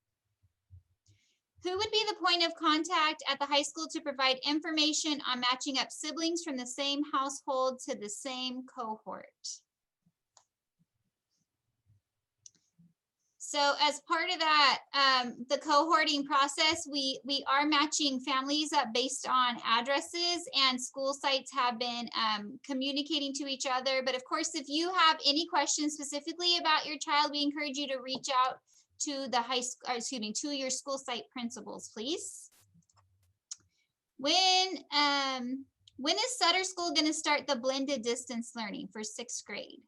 Who would be the point of contact at the high school to provide information on matching up siblings from the same household to the same cohort? So as part of that, the cohorting process, we are matching families up based on addresses, and school sites have been communicating to each other. But of course, if you have any questions specifically about your child, we encourage you to reach out to the to your school site principals, please. When is Sutter School going to start the blended distance learning for 6th grade?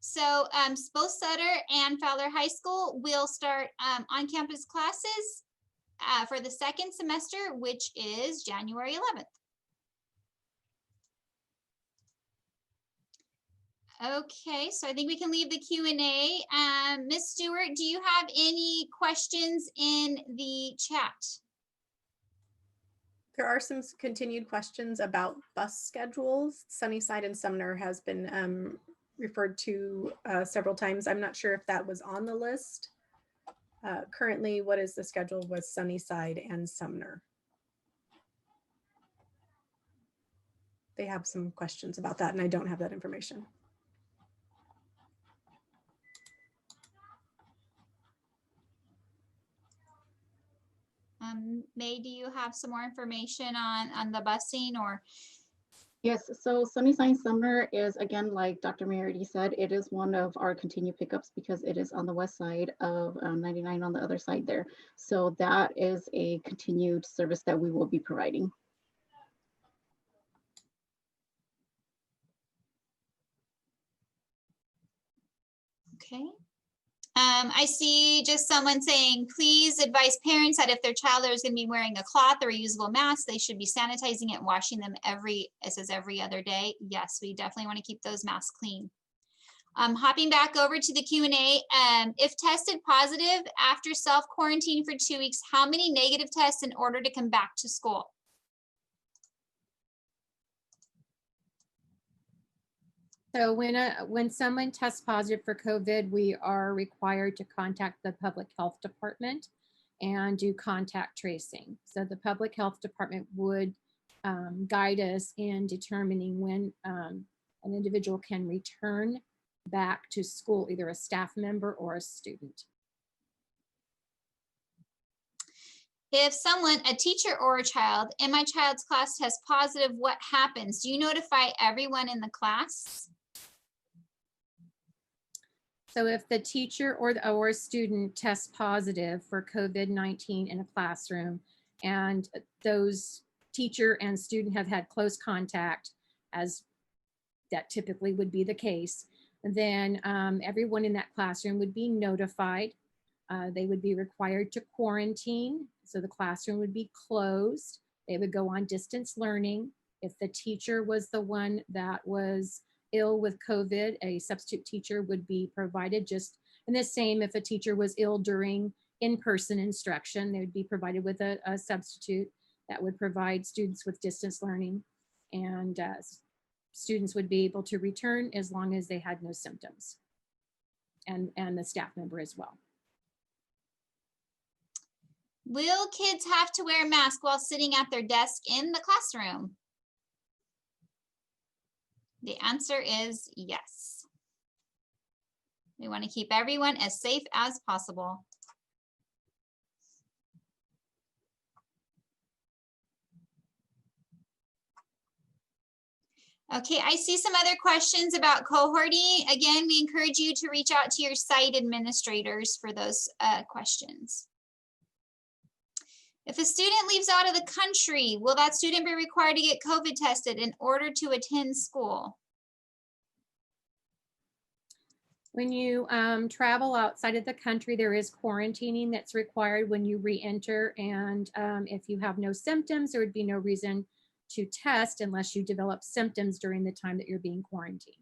So both Sutter and Fowler High School will start on-campus classes for the 2nd semester, which is January 11th. Okay, so I think we can leave the Q&A. Ms. Stewart, do you have any questions in the chat? There are some continued questions about bus schedules. Sunnyside and Sumner has been referred to several times. I'm not sure if that was on the list. Currently, what is the schedule with Sunnyside and Sumner? They have some questions about that, and I don't have that information. May, do you have some more information on the busing or? Yes, so Sunnyside Summer is, again, like Dr. Merity said, it is one of our continued pickups because it is on the west side of 99 on the other side there. So that is a continued service that we will be providing. Okay. I see just someone saying, please advise parents that if their child is going to be wearing a cloth or reusable mask, they should be sanitizing it and washing them it says every other day. Yes, we definitely want to keep those masks clean. Hopping back over to the Q&A, if tested positive after self-quarantine for 2 weeks, how many negative tests in order to come back to school? So when someone tests positive for COVID, we are required to contact the public health department and do contact tracing. So the public health department would guide us in determining when an individual can return back to school, either a staff member or a student. If someone, a teacher or a child in my child's class tests positive, what happens? Do you notify everyone in the class? So if the teacher or a student tests positive for COVID-19 in a classroom, and those teacher and student have had close contact, as that typically would be the case, then everyone in that classroom would be notified. They would be required to quarantine, so the classroom would be closed. They would go on distance learning. If the teacher was the one that was ill with COVID, a substitute teacher would be provided, just and the same if a teacher was ill during in-person instruction, they would be provided with a substitute that would provide students with distance learning, and students would be able to return as long as they had no symptoms, and the staff member as well. Will kids have to wear a mask while sitting at their desk in the classroom? The answer is yes. We want to keep everyone as safe as possible. Okay, I see some other questions about cohorting. Again, we encourage you to reach out to your site administrators for those questions. If a student leaves out of the country, will that student be required to get COVID tested in order to attend school? When you travel outside of the country, there is quarantining that's required when you re-enter. And if you have no symptoms, there would be no reason to test unless you develop symptoms during the time that you're being quarantined.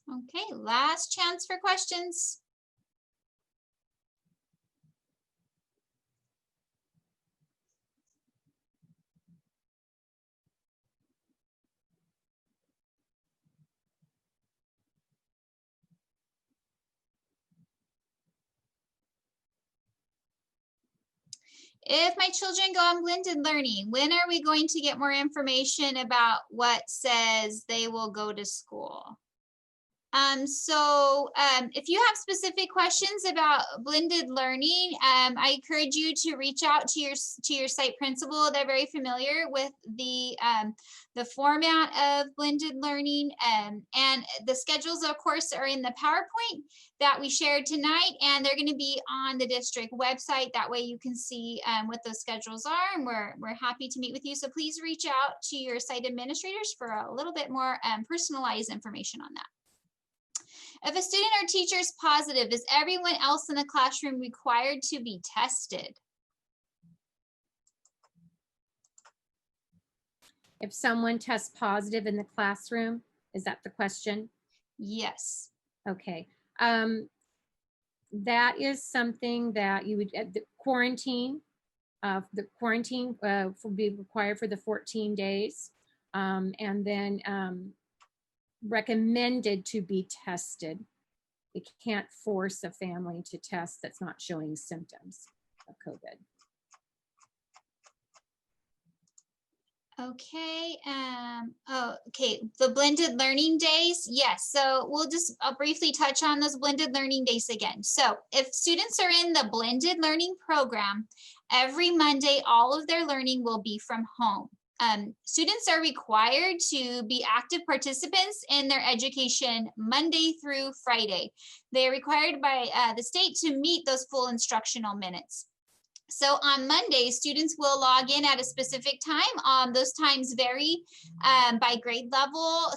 Okay, last chance for questions. If my children go on blended learning, when are we going to get more information about what says they will go to school? If you have specific questions about blended learning, I encourage you to reach out to your site principal. They're very familiar with the format of blended learning, and the schedules, of course, are in the PowerPoint that we shared tonight, and they're going to be on the district website. That way you can see what those schedules are, and we're happy to meet with you. So please reach out to your site administrators for a little bit more personalized information on that. If a student or teacher is positive, is everyone else in the classroom required to be tested? If someone tests positive in the classroom, is that the question? Yes. Okay. That is something that you would, the quarantine will be required for the 14 days. And then recommended to be tested. You can't force a family to test that's not showing symptoms of COVID. Okay. Okay. The blended learning days. Yes. So I'll briefly touch on those blended learning days again. So if students are in the blended learning program, every Monday, all of their learning will be from home. Students are required to be active participants in their education Monday through Friday. They are required by the state to meet those full instructional minutes. So on Monday, students will log in at a specific time. Those times vary by grade level,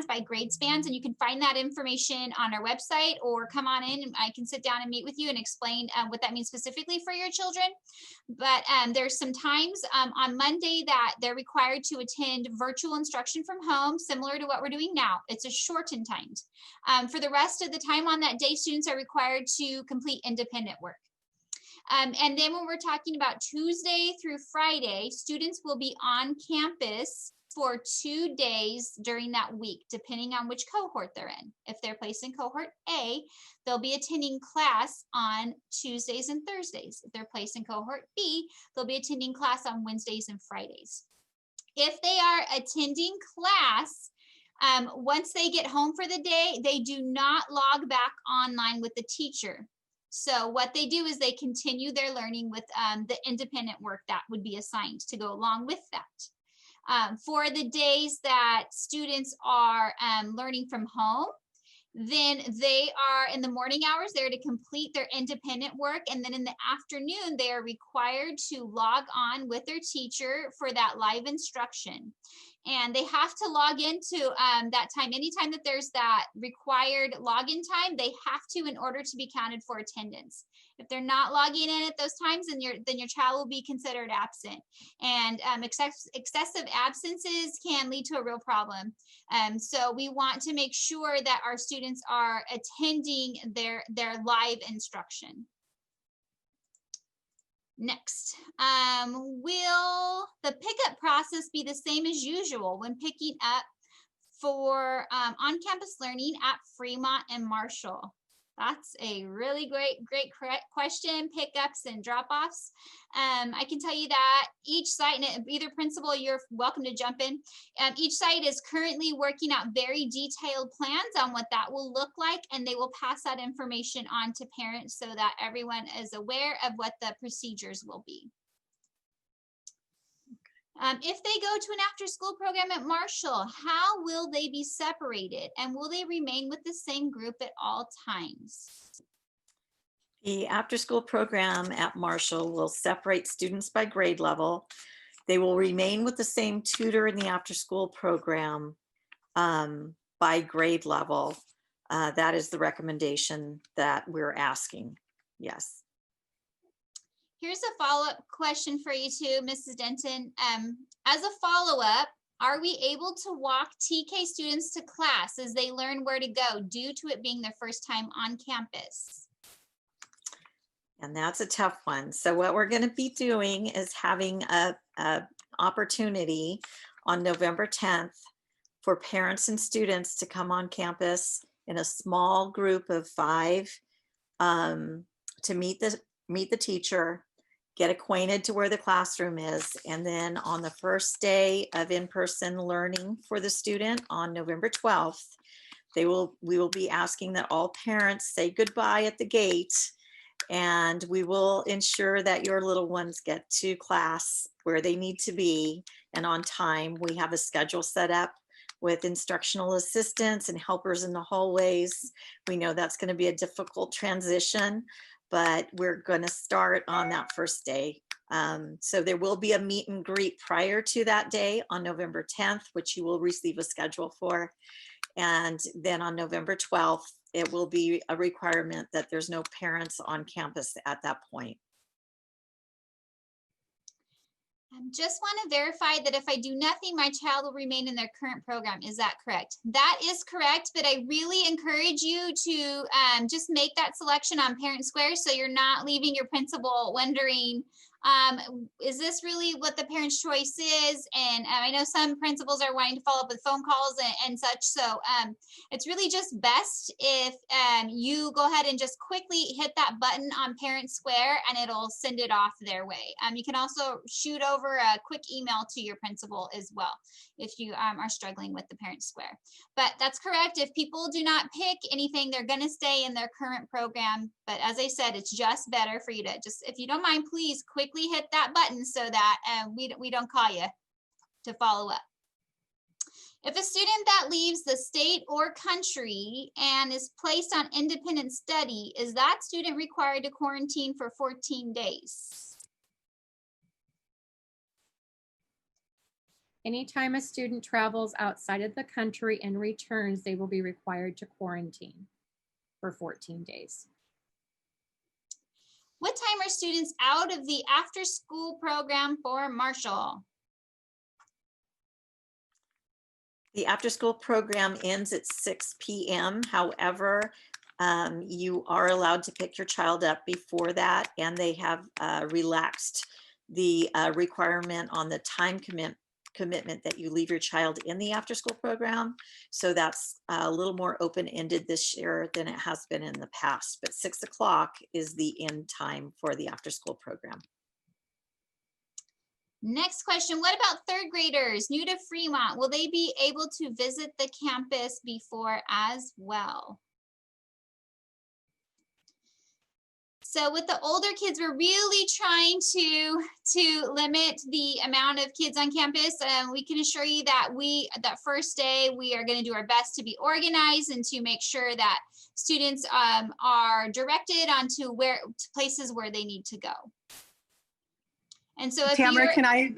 by grade spans, and you can find that information on our website or come on in and I can sit down and meet with you and explain what that means specifically for your children. But there's some times on Monday that they're required to attend virtual instruction from home, similar to what we're doing now. It's a shortened time. For the rest of the time on that day, students are required to complete independent work. And then when we're talking about Tuesday through Friday, students will be on campus for 2 days during that week, depending on which cohort they're in. If they're placed in cohort A, they'll be attending class on Tuesdays and Thursdays. If they're placed in cohort B, they'll be attending class on Wednesdays and Fridays. If they are attending class, once they get home for the day, they do not log back online with the teacher. So what they do is they continue their learning with the independent work that would be assigned to go along with that. For the days that students are learning from home, Then they are in the morning hours, they're to complete their independent work. And then in the afternoon, they are required to log on with their teacher for that live instruction. And they have to log into that time. Anytime that there's that required login time, they have to in order to be counted for attendance. If they're not logging in at those times, then your child will be considered absent. And excessive absences can lead to a real problem. So we want to make sure that our students are attending their live instruction. Next, will the pickup process be the same as usual when picking up for on-campus learning at Fremont and Marshall? That's a really great question, pickups and drop-offs. I can tell you that each site, and either principal, you're welcome to jump in. Each site is currently working out very detailed plans on what that will look like, and they will pass that information on to parents so that everyone is aware of what the procedures will be. If they go to an after-school program at Marshall, how will they be separated, and will they remain with the same group at all times? The after-school program at Marshall will separate students by grade level. They will remain with the same tutor in the after-school program by grade level. That is the recommendation that we're asking. Yes. Here's a follow-up question for you too, Mrs. Denton. As a follow-up, are we able to walk TK students to class as they learn where to go due to it being their first time on campus? And that's a tough one. So what we're going to be doing is having a opportunity on November 10th for parents and students to come on campus in a small group of 5 to meet the teacher, get acquainted to where the classroom is. And then on the first day of in-person learning for the student on November 12th, we will be asking that all parents say goodbye at the gate, and we will ensure that your little ones get to class where they need to be and on time. We have a schedule set up with instructional assistants and helpers in the hallways. We know that's going to be a difficult transition, but we're going to start on that first day. So there will be a meet and greet prior to that day on November 10th, which you will receive a schedule for. And then on November 12th, it will be a requirement that there's no parents on campus at that point. Just want to verify that if I do nothing, my child will remain in their current program. Is that correct? That is correct, but I really encourage you to just make that selection on Parent Square so you're not leaving your principal wondering, is this really what the parent's choice is? And I know some principals are wanting to follow up with phone calls and such. So it's really just best if you go ahead and just quickly hit that button on Parent Square and it'll send it off their way. You can also shoot over a quick email to your principal as well if you are struggling with the Parent Square. But that's correct. If people do not pick anything, they're going to stay in their current program. But as I said, it's just better for you to just, if you don't mind, please quickly hit that button so that we don't call you to follow up. If a student that leaves the state or country and is placed on independent study, is that student required to quarantine for 14 days? Anytime a student travels outside of the country and returns, they will be required to quarantine for 14 days. What time are students out of the after-school program for Marshall? The after-school program ends at 6 p.m. However, you are allowed to pick your child up before that, and they have relaxed the requirement on the time commitment that you leave your child in the after-school program. So that's a little more open-ended this year than it has been in the past. But 6 o'clock is the end time for the after-school program. Next question, what about third graders new to Fremont? Will they be able to visit the campus before as well? So with the older kids, we're really trying to limit the amount of kids on campus. We can assure you that that first day, we are going to do our best to be organized and to make sure that students are directed onto places where they need to go. And so if Tamara, can I?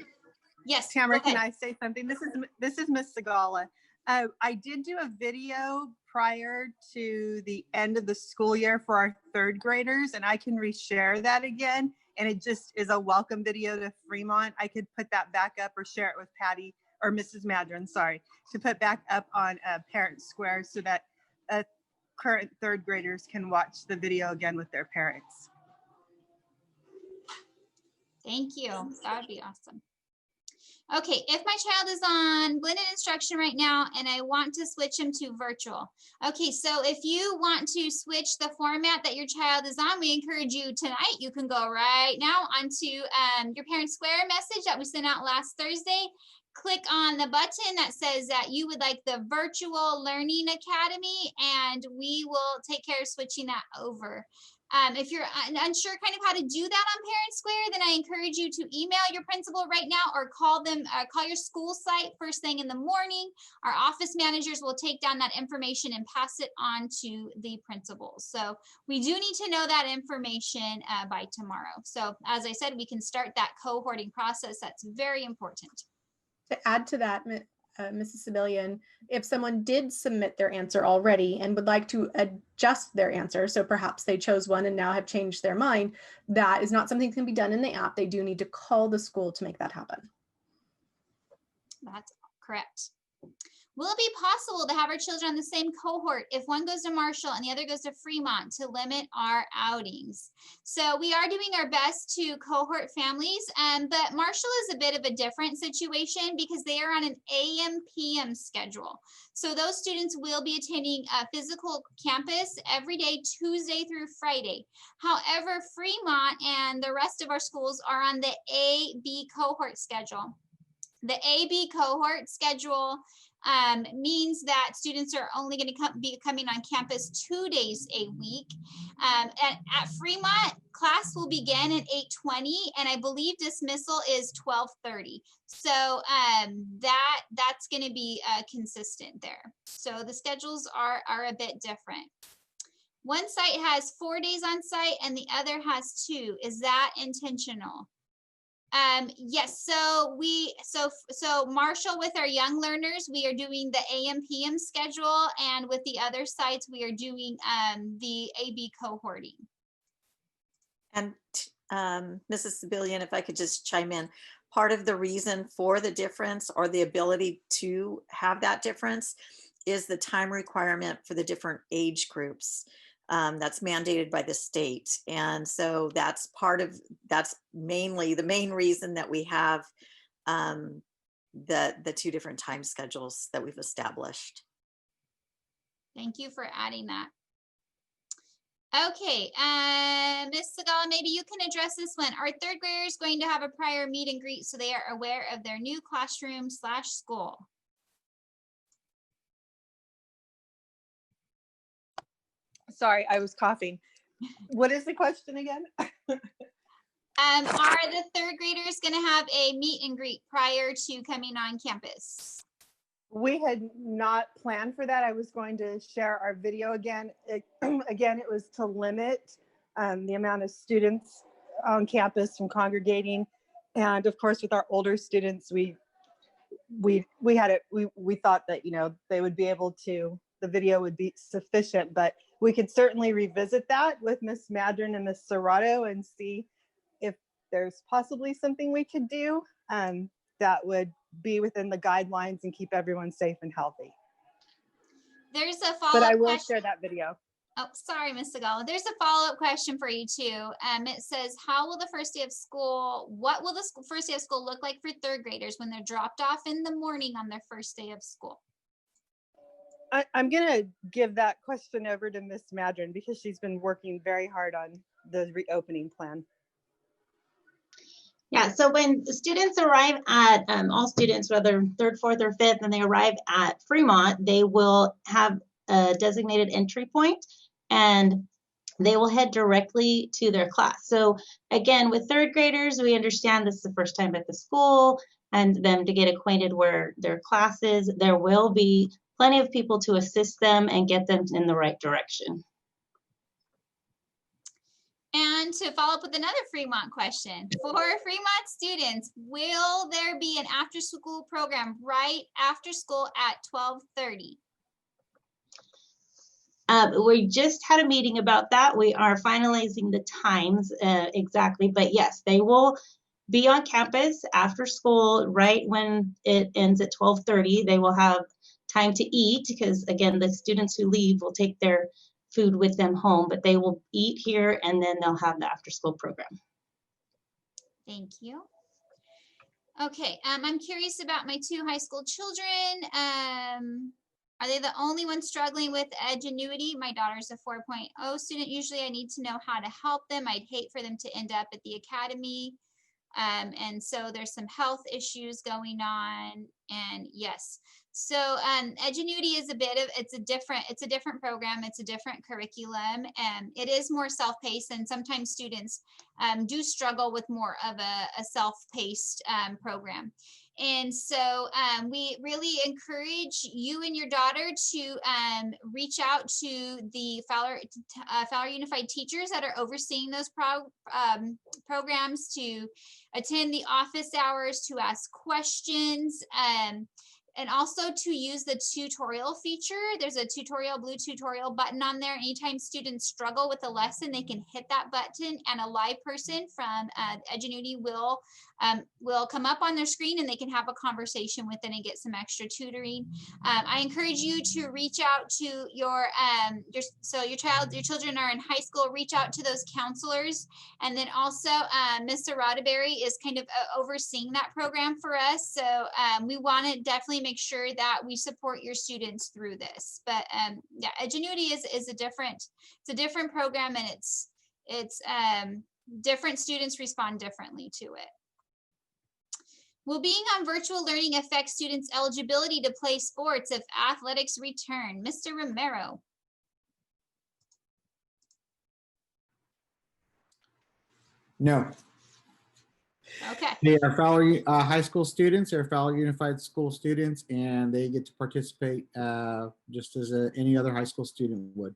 Yes. Tamara, can I say something? This is Miss Segala. I did do a video prior to the end of the school year for our third graders, and I can reshare that again. And it just is a welcome video to Fremont. I could put that back up or share it with Patty or Mrs. Madron, sorry, to put back up on Parent Square so that current third graders can watch the video again with their parents. Thank you. That would be awesome. Okay, if my child is on blended instruction right now and I want to switch him to virtual. Okay, so if you want to switch the format that your child is on, we encourage you tonight. You can go right now onto your Parent Square message that we sent out last Thursday. Click on the button that says that you would like the Virtual Learning Academy, and we will take care of switching that over. If you're unsure kind of how to do that on Parent Square, then I encourage you to email your principal right now or call your school site first thing in the morning. Our office managers will take down that information and pass it on to the principals. So we do need to know that information by tomorrow. So as I said, we can start that cohorting process. That's very important. To add to that, Mrs. Civilian, if someone did submit their answer already and would like to adjust their answer, so perhaps they chose one and now have changed their mind, that is not something that can be done in the app. They do need to call the school to make that happen. That's correct. Will it be possible to have our children on the same cohort if one goes to Marshall and the other goes to Fremont to limit our outings? So we are doing our best to cohort families, but Marshall is a bit of a different situation because they are on an AM/PM schedule. So those students will be attending a physical campus every day, Tuesday through Friday. However, Fremont and the rest of our schools are on the AB cohort schedule. The AB cohort schedule means that students are only going to be coming on campus 2 days a week. At Fremont, class will begin at 8:20, and I believe dismissal is 12:30. So that's going to be consistent there. So the schedules are a bit different. One site has 4 days on site and the other has 2. Is that intentional? Yes, so Marshall, with our young learners, we are doing the AM/PM schedule, and with the other sites, we are doing the AB cohorting. And Mrs. Civilian, if I could just chime in, part of the reason for the difference or the ability to have that difference is the time requirement for the different age groups. That's mandated by the state. And so that's mainly the main reason that we have the 2 different time schedules that we've established. Thank you for adding that. Okay, Ms. Segala, maybe you can address this one. Are third graders going to have a prior meet and greet so they are aware of their new classroom/school? Sorry, I was coughing. What is the question again? Are the third graders going to have a meet and greet prior to coming on campus? We had not planned for that. I was going to share our video again. Again, it was to limit the amount of students on campus from congregating. And of course, with our older students, we thought that, you know, they would be able to, the video would be sufficient, but we could certainly revisit that with Miss Madron and Miss Serrato and see if there's possibly something we could do that would be within the guidelines and keep everyone safe and healthy. There's a follow-up But I will question. share that video. Oh, sorry, Ms. Segala. There's a follow-up question for you too. It says, how will the first day of school, what will the first day of school look like for third graders when they're dropped off in the morning on their first day of school? I'm going to give that question over to Miss Madron because she's been working very hard on the reopening plan. Yeah, so when the students arrive at, all students, whether 3rd, 4th, or 5th, and they arrive at Fremont, they will have a designated entry point, and they will head directly to their class. So again, with third graders, we understand this is the first time at the school and them to get acquainted where their class is. There will be plenty of people to assist them and get them in the right direction. And to follow up with another Fremont question, for Fremont students, will there be an after-school program right after school at 12:30? We just had a meeting about that. We are finalizing the times exactly, but yes, they will be on campus after school right when it ends at 12:30. They will have time to eat because, again, the students who leave will take their food with them home, but they will eat here and then they'll have the after school program. Thank you. Okay, I'm curious about my 2 high school children. Are they the only ones struggling with Edgenuity? My daughter's a 4.0 student. Usually I need to know how to help them. I'd hate for them to end up at the academy. And so there's some health issues going on. And yes, so Edgenuity is it's a different program. It's a different curriculum. And it is more self-paced, and sometimes students do struggle with more of a self-paced program. And so we really encourage you and your daughter to reach out to the Fowler Unified teachers that are overseeing those programs, to attend the office hours, to ask questions, and also to use the tutorial feature. There's a blue tutorial button on there. Anytime students struggle with a lesson, they can hit that button, and a live person from Edgenuity will come up on their screen, and they can have a conversation with them and get some extra tutoring. I encourage you to reach out to your children are in high school, reach out to those counselors. And then also Mr. Roddenberry is kind of overseeing that program for us. So we want to definitely make sure that we support your students through this. But yeah, Edgenuity is a different program, and it's different students respond differently to it. Will being on virtual learning affect students' eligibility to play sports if athletics return? Mr. Romero. No. Okay. They are Fowler high school students. They're Fowler Unified School students, and they get to participate just as any other high school student would.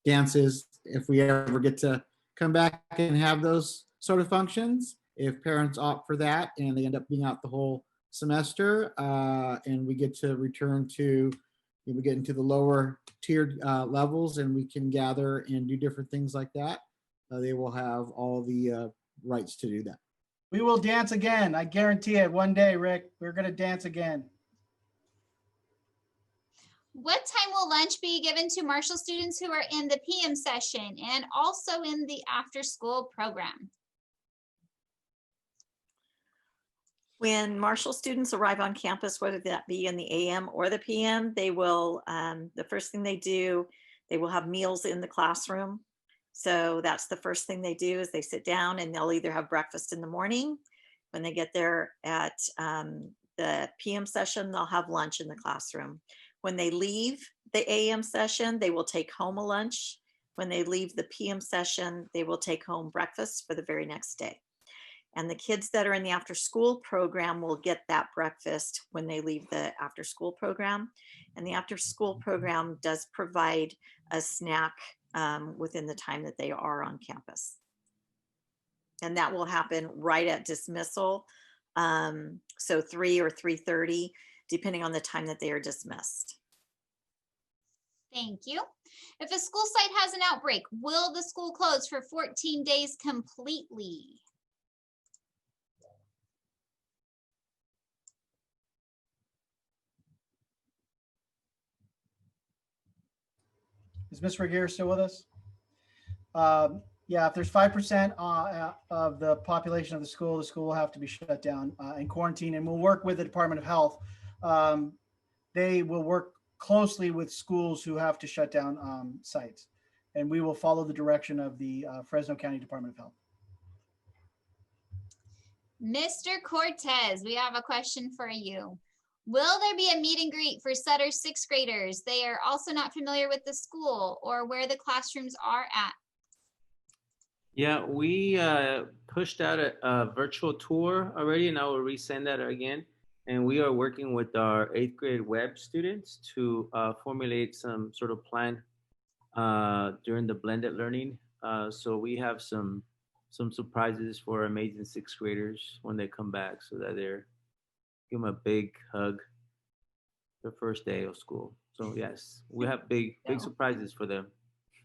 Dances, if we ever get to come back and have those sort of functions, if parents opt for that and they end up being out the whole semester, and we get to return to, we get into the lower tiered levels, and we can gather and do different things like that, they will have all the rights to do that. We will dance again. I guarantee it. One day, Rick, we're going to dance again. What time will lunch be given to Marshall students who are in the PM session and also in the after school program? When Marshall students arrive on campus, whether that be in the AM or the PM, they will, the first thing they do, they will have meals in the classroom. So that's the first thing they do, is they sit down and they'll either have breakfast in the morning. When they get there at the PM session, they'll have lunch in the classroom. When they leave the AM session, they will take home a lunch. When they leave the PM session, they will take home breakfast for the very next day. And the kids that are in the after school program will get that breakfast when they leave the after school program. And the after school program does provide a snack within the time that they are on campus. And that will happen right at dismissal. So 3 or 3:30, depending on the time that they are dismissed. Thank you. If a school site has an outbreak, will the school close for 14 days completely? Is Ms. Regier still with us? Yeah, if there's 5% of the population of the school will have to be shut down and quarantined, and we'll work with the Department of Health. They will work closely with schools who have to shut down sites, and we will follow the direction of the Fresno County Department of Health. Mr. Cortez, we have a question for you. Will there be a meet and greet for Sutter's 6th graders? They are also not familiar with the school or where the classrooms are at. Yeah, we pushed out a virtual tour already, and I will resend that again. And we are working with our 8th grade web students to formulate some sort of plan during the blended learning. So we have some surprises for amazing 6th graders when they come back, so that they're give them a big hug the first day of school. So yes, we have big No. surprises for them.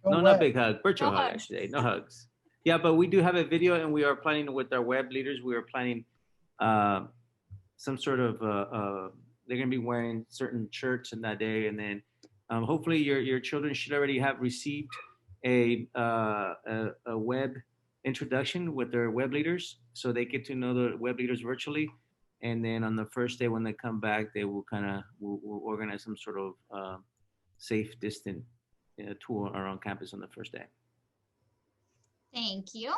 Go No, not web. big hug, virtual No hug, I hugs. should say, no hugs. Yeah, but we do have a video, and we are planning with our web leaders. We are planning uh, some sort of. They're going to be wearing certain shirts in that day, and then hopefully your children should already have received a web introduction with their web leaders, so they get to know the web leaders virtually. And then on the first day when they come back, they will kind of we'll organize some sort of safe, distant tour around campus on the first day. Thank you.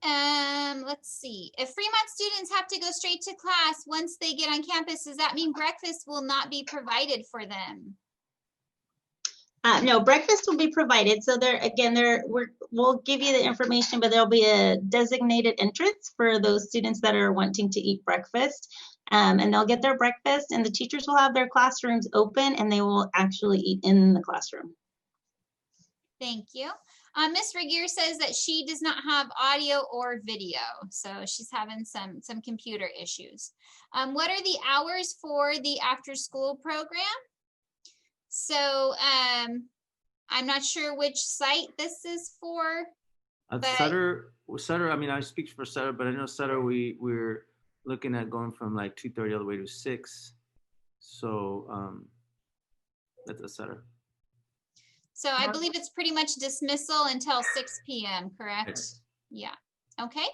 Let's see. If Fremont students have to go straight to class once they get on campus, does that mean breakfast will not be provided for them? No, breakfast will be provided. So we'll give you the information, but there'll be a designated entrance for those students that are wanting to eat breakfast. And they'll get their breakfast, and the teachers will have their classrooms open, and they will actually eat in the classroom. Thank you. Ms. Regier says that she does not have audio or video, so she's having some computer issues. What are the hours for the after-school program? So I'm not sure which site this is for. Sutter, I mean, I speak for Sutter, but I know Sutter, we're looking at going from like 2:30 all the way to 6. So that's a Sutter. So I believe it's pretty much dismissal until 6 p.m., correct? Yes. Yeah, okay.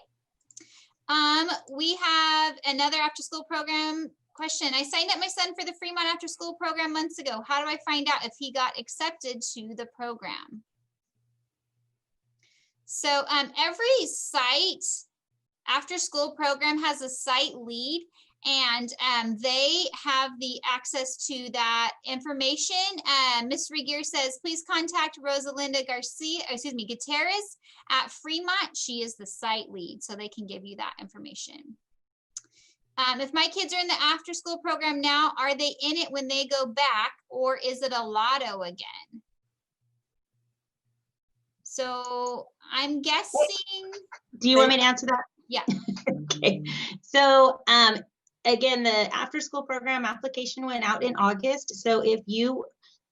We have another after-school program question. I signed up my son for the Fremont after-school program months ago. How do I find out if he got accepted to the program? So every site after-school program has a site lead, and they have the access to that information. Ms. Regier says, please contact Rosalinda Gutierrez at Fremont. She is the site lead, so they can give you that information. If my kids are in the after school program now, are they in it when they go back, or is it a lotto again? So I'm guessing. Do you want me to answer that? Yeah. Okay. So again, the after school program application went out in August. So if you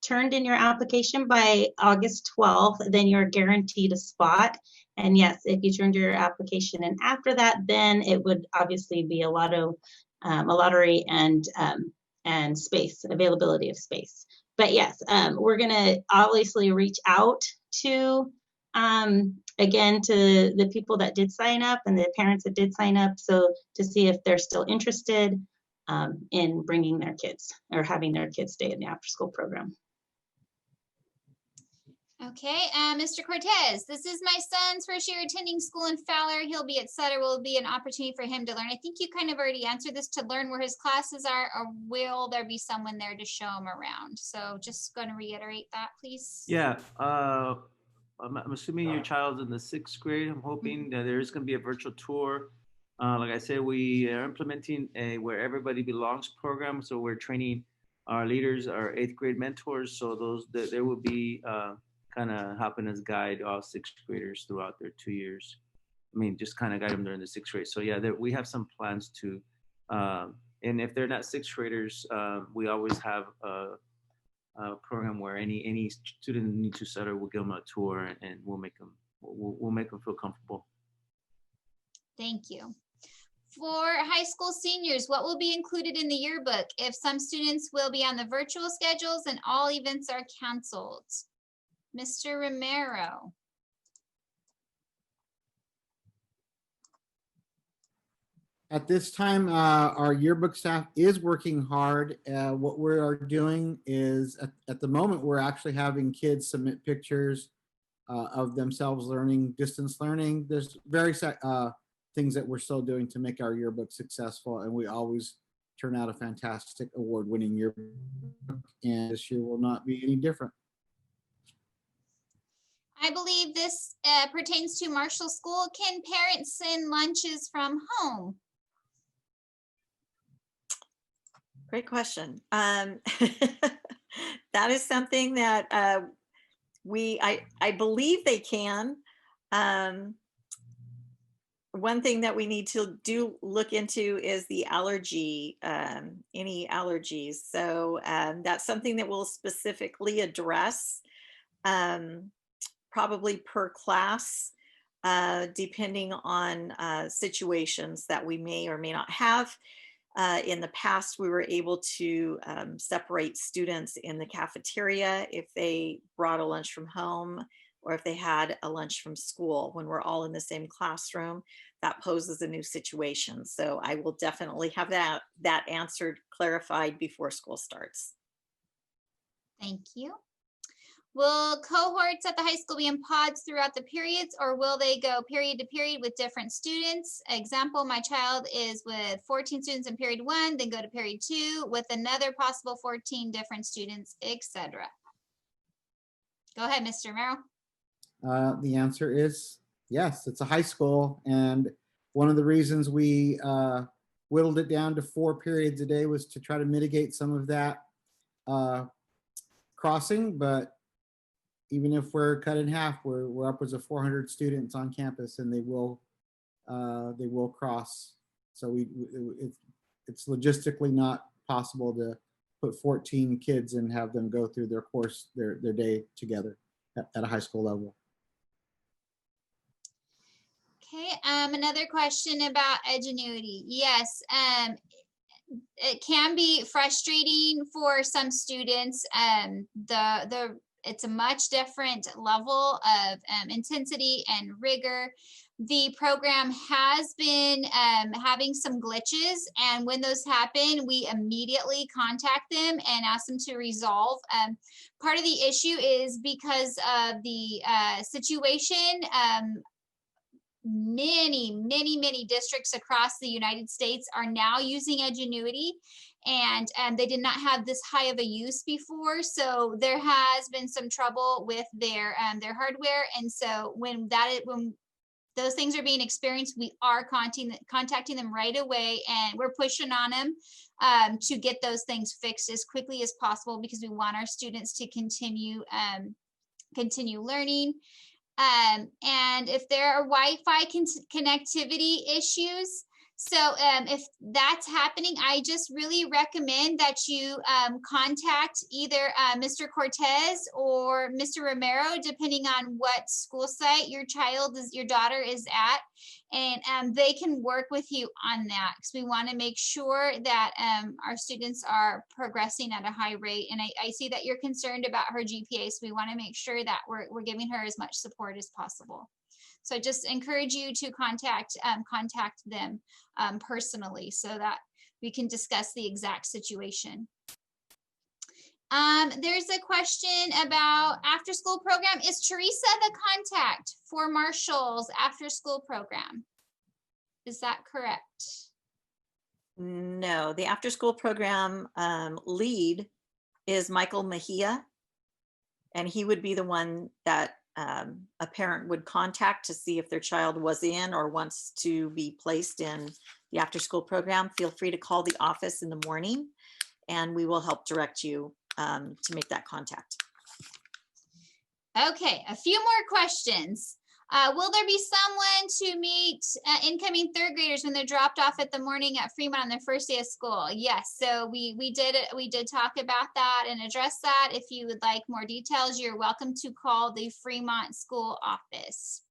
turned in your application by August 12th, then you're guaranteed a spot. And yes, if you turned your application in after that, then it would obviously be a lottery and space, availability of space. But yes, we're gonna obviously reach out to again to the people that did sign up and the parents that did sign up, so to see if they're still interested in bringing their kids or having their kids stay in the after school program. Okay, Mr. Cortez, this is my son's first year attending school in Fowler. He'll be at Sutter. Will be an opportunity for him to learn. I think you kind of already answered this, to learn where his classes are, or will there be someone there to show him around? So just going to reiterate that, please. Yeah, I'm assuming your child's in the 6th grade. I'm hoping that there is going to be a virtual tour. Like I said, we are implementing a where everybody belongs program. So we're training our leaders, our 8th grade mentors. So there will be kind of helping us guide all 6th graders throughout their 2 years. I mean, just kind of guide them during the 6th grade. So yeah, we have some plans to, and if they're not 6th graders, we always have a program where any student need to Sutter, we'll give them a tour, and we'll make them feel comfortable. Thank you. For high school seniors, what will be included in the yearbook if some students will be on the virtual schedules and all events are canceled? Mr. Romero. At this time, our yearbook staff is working hard. What we are doing is, at the moment, we're actually having kids submit pictures of themselves learning, distance learning. There's various things that we're still doing to make our yearbook successful, and we always turn out a fantastic award-winning yearbook, and this year will not be any different. I believe this pertains to Marshall School. Can parents send lunches from home? Great question. That is something that I believe they can. One thing that we need to look into is the allergy, any allergies. So that's something that we'll specifically address, probably per class, depending on situations that we may or may not have. In the past, we were able to separate students in the cafeteria if they brought a lunch from home or if they had a lunch from school. When we're all in the same classroom, that poses a new situation. So I will definitely have that answered, clarified before school starts. Thank you. Will cohorts at the high school be in pods throughout the periods, or will they go period to period with different students? Example, my child is with 14 students in period 1, then go to period 2 with another possible 14 different students, etc. Go ahead, Mr. Romero. The answer is yes, it's a high school. And one of the reasons we whittled it down to 4 periods a day was to try to mitigate some of that crossing. But even if we're cut in half, we're upwards of 400 students on campus, and they will cross. So it's logistically not possible to put 14 kids and have them go through their course, their day together at a high school level. Okay, another question about Edgenuity. Yes, it can be frustrating for some students. It's a much different level of intensity and rigor. The program has been having some glitches, and when those happen, we immediately contact them and ask them to resolve. Part of the issue is because of the situation. Many districts across the United States are now using Edgenuity, and they did not have this high of a use before. So there has been some trouble with their hardware. And so when those things are being experienced, we are contacting them right away, and we're pushing on them to get those things fixed as quickly as possible, because we want our students to continue learning. And if there are Wi-Fi connectivity issues, so if that's happening, I just really recommend that you contact either Mr. Cortez or Mr. Romero, depending on what school site your daughter is at, and they can work with you on that, because we want to make sure that our students are progressing at a high rate. And I see that you're concerned about her GPA, so we want to make sure that we're giving her as much support as possible. So I just encourage you to contact them personally, so that we can discuss the exact situation. There's a question about after school program. Is Teresa the contact for Marshall's after school program? Is that correct? No, the after school program lead is Michael Mejia, and he would be the one that a parent would contact to see if their child was in or wants to be placed in the after school program. Feel free to call the office in the morning, and we will help direct you to make that contact. Okay, a few more questions. Will there be someone to meet incoming third graders when they're dropped off at the morning at Fremont on their first day of school? Yes, so we did talk about that and address that. If you would like more details, you're welcome to call the Fremont school office.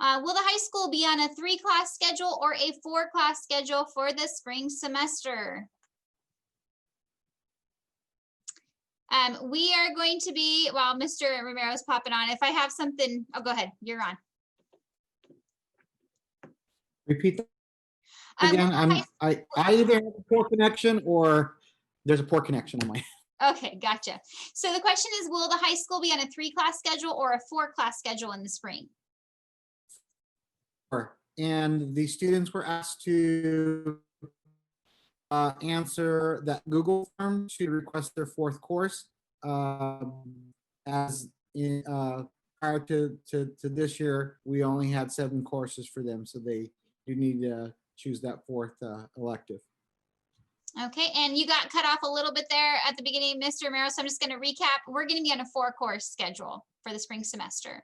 Will the high school be on a 3-class schedule or a 4-class schedule for the spring semester? We are going to be, while Mr. Romero's popping on, if I have something, oh, go ahead, you're on. Repeat that again. I either have a poor connection or there's a poor connection on my. Okay, gotcha. So the question is, will the high school be on a 3-class schedule or a 4-class schedule in the spring? And the students were asked to answer that Google form to request their 4th course as in prior to this year, we only had 7 courses for them. So they do need to choose that 4th elective. Okay, and you got cut off a little bit there at the beginning, Mr. Romero, so I'm just gonna recap. We're gonna be on a 4-course schedule for the spring semester.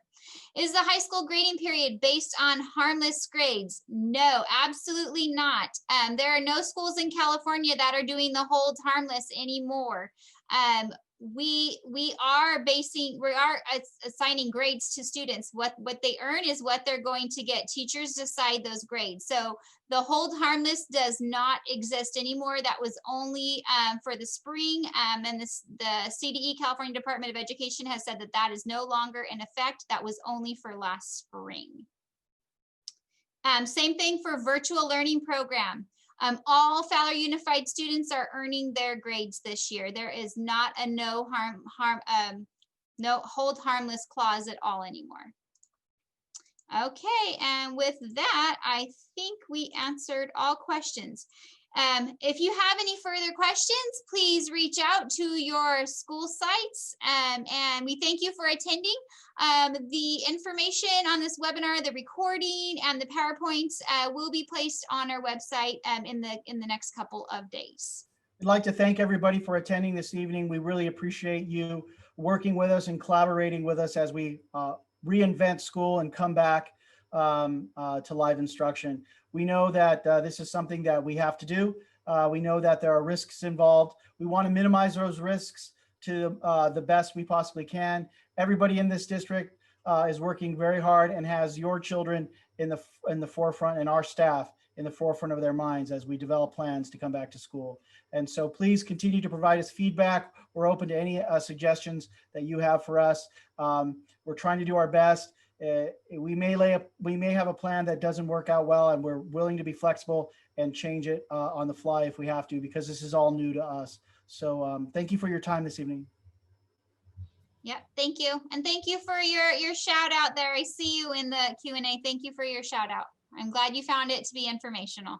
Is the high school grading period based on harmless grades? No, absolutely not. There are no schools in California that are doing the hold harmless anymore. We are assigning grades to students. What they earn is what they're going to get. Teachers decide those grades. So the hold harmless does not exist anymore. That was only for the spring, and the CDE, California Department of Education, has said that that is no longer in effect. That was only for last spring. Same thing for virtual learning program. All Fowler Unified students are earning their grades this year. There is not a no hold harmless clause at all anymore. Okay, and with that, I think we answered all questions. If you have any further questions, please reach out to your school sites, and we thank you for attending. The information on this webinar, the recording, and the PowerPoints will be placed on our website in the next couple of days. I'd like to thank everybody for attending this evening. We really appreciate you working with us and collaborating with us as we reinvent school and come back to live instruction. We know that this is something that we have to do. We know that there are risks involved. We want to minimize those risks to the best we possibly can. Everybody in this district is working very hard and has your children in the forefront, and our staff in the forefront of their minds as we develop plans to come back to school. And so please continue to provide us feedback. We're open to any suggestions that you have for us. We're trying to do our best. We may have a plan that doesn't work out well, and we're willing to be flexible and change it on the fly if we have to, because this is all new to us. So thank you for your time this evening. Yep, thank you. And thank you for your shout out there. I see you in the Q&A. Thank you for your shout out. I'm glad you found it to be informational.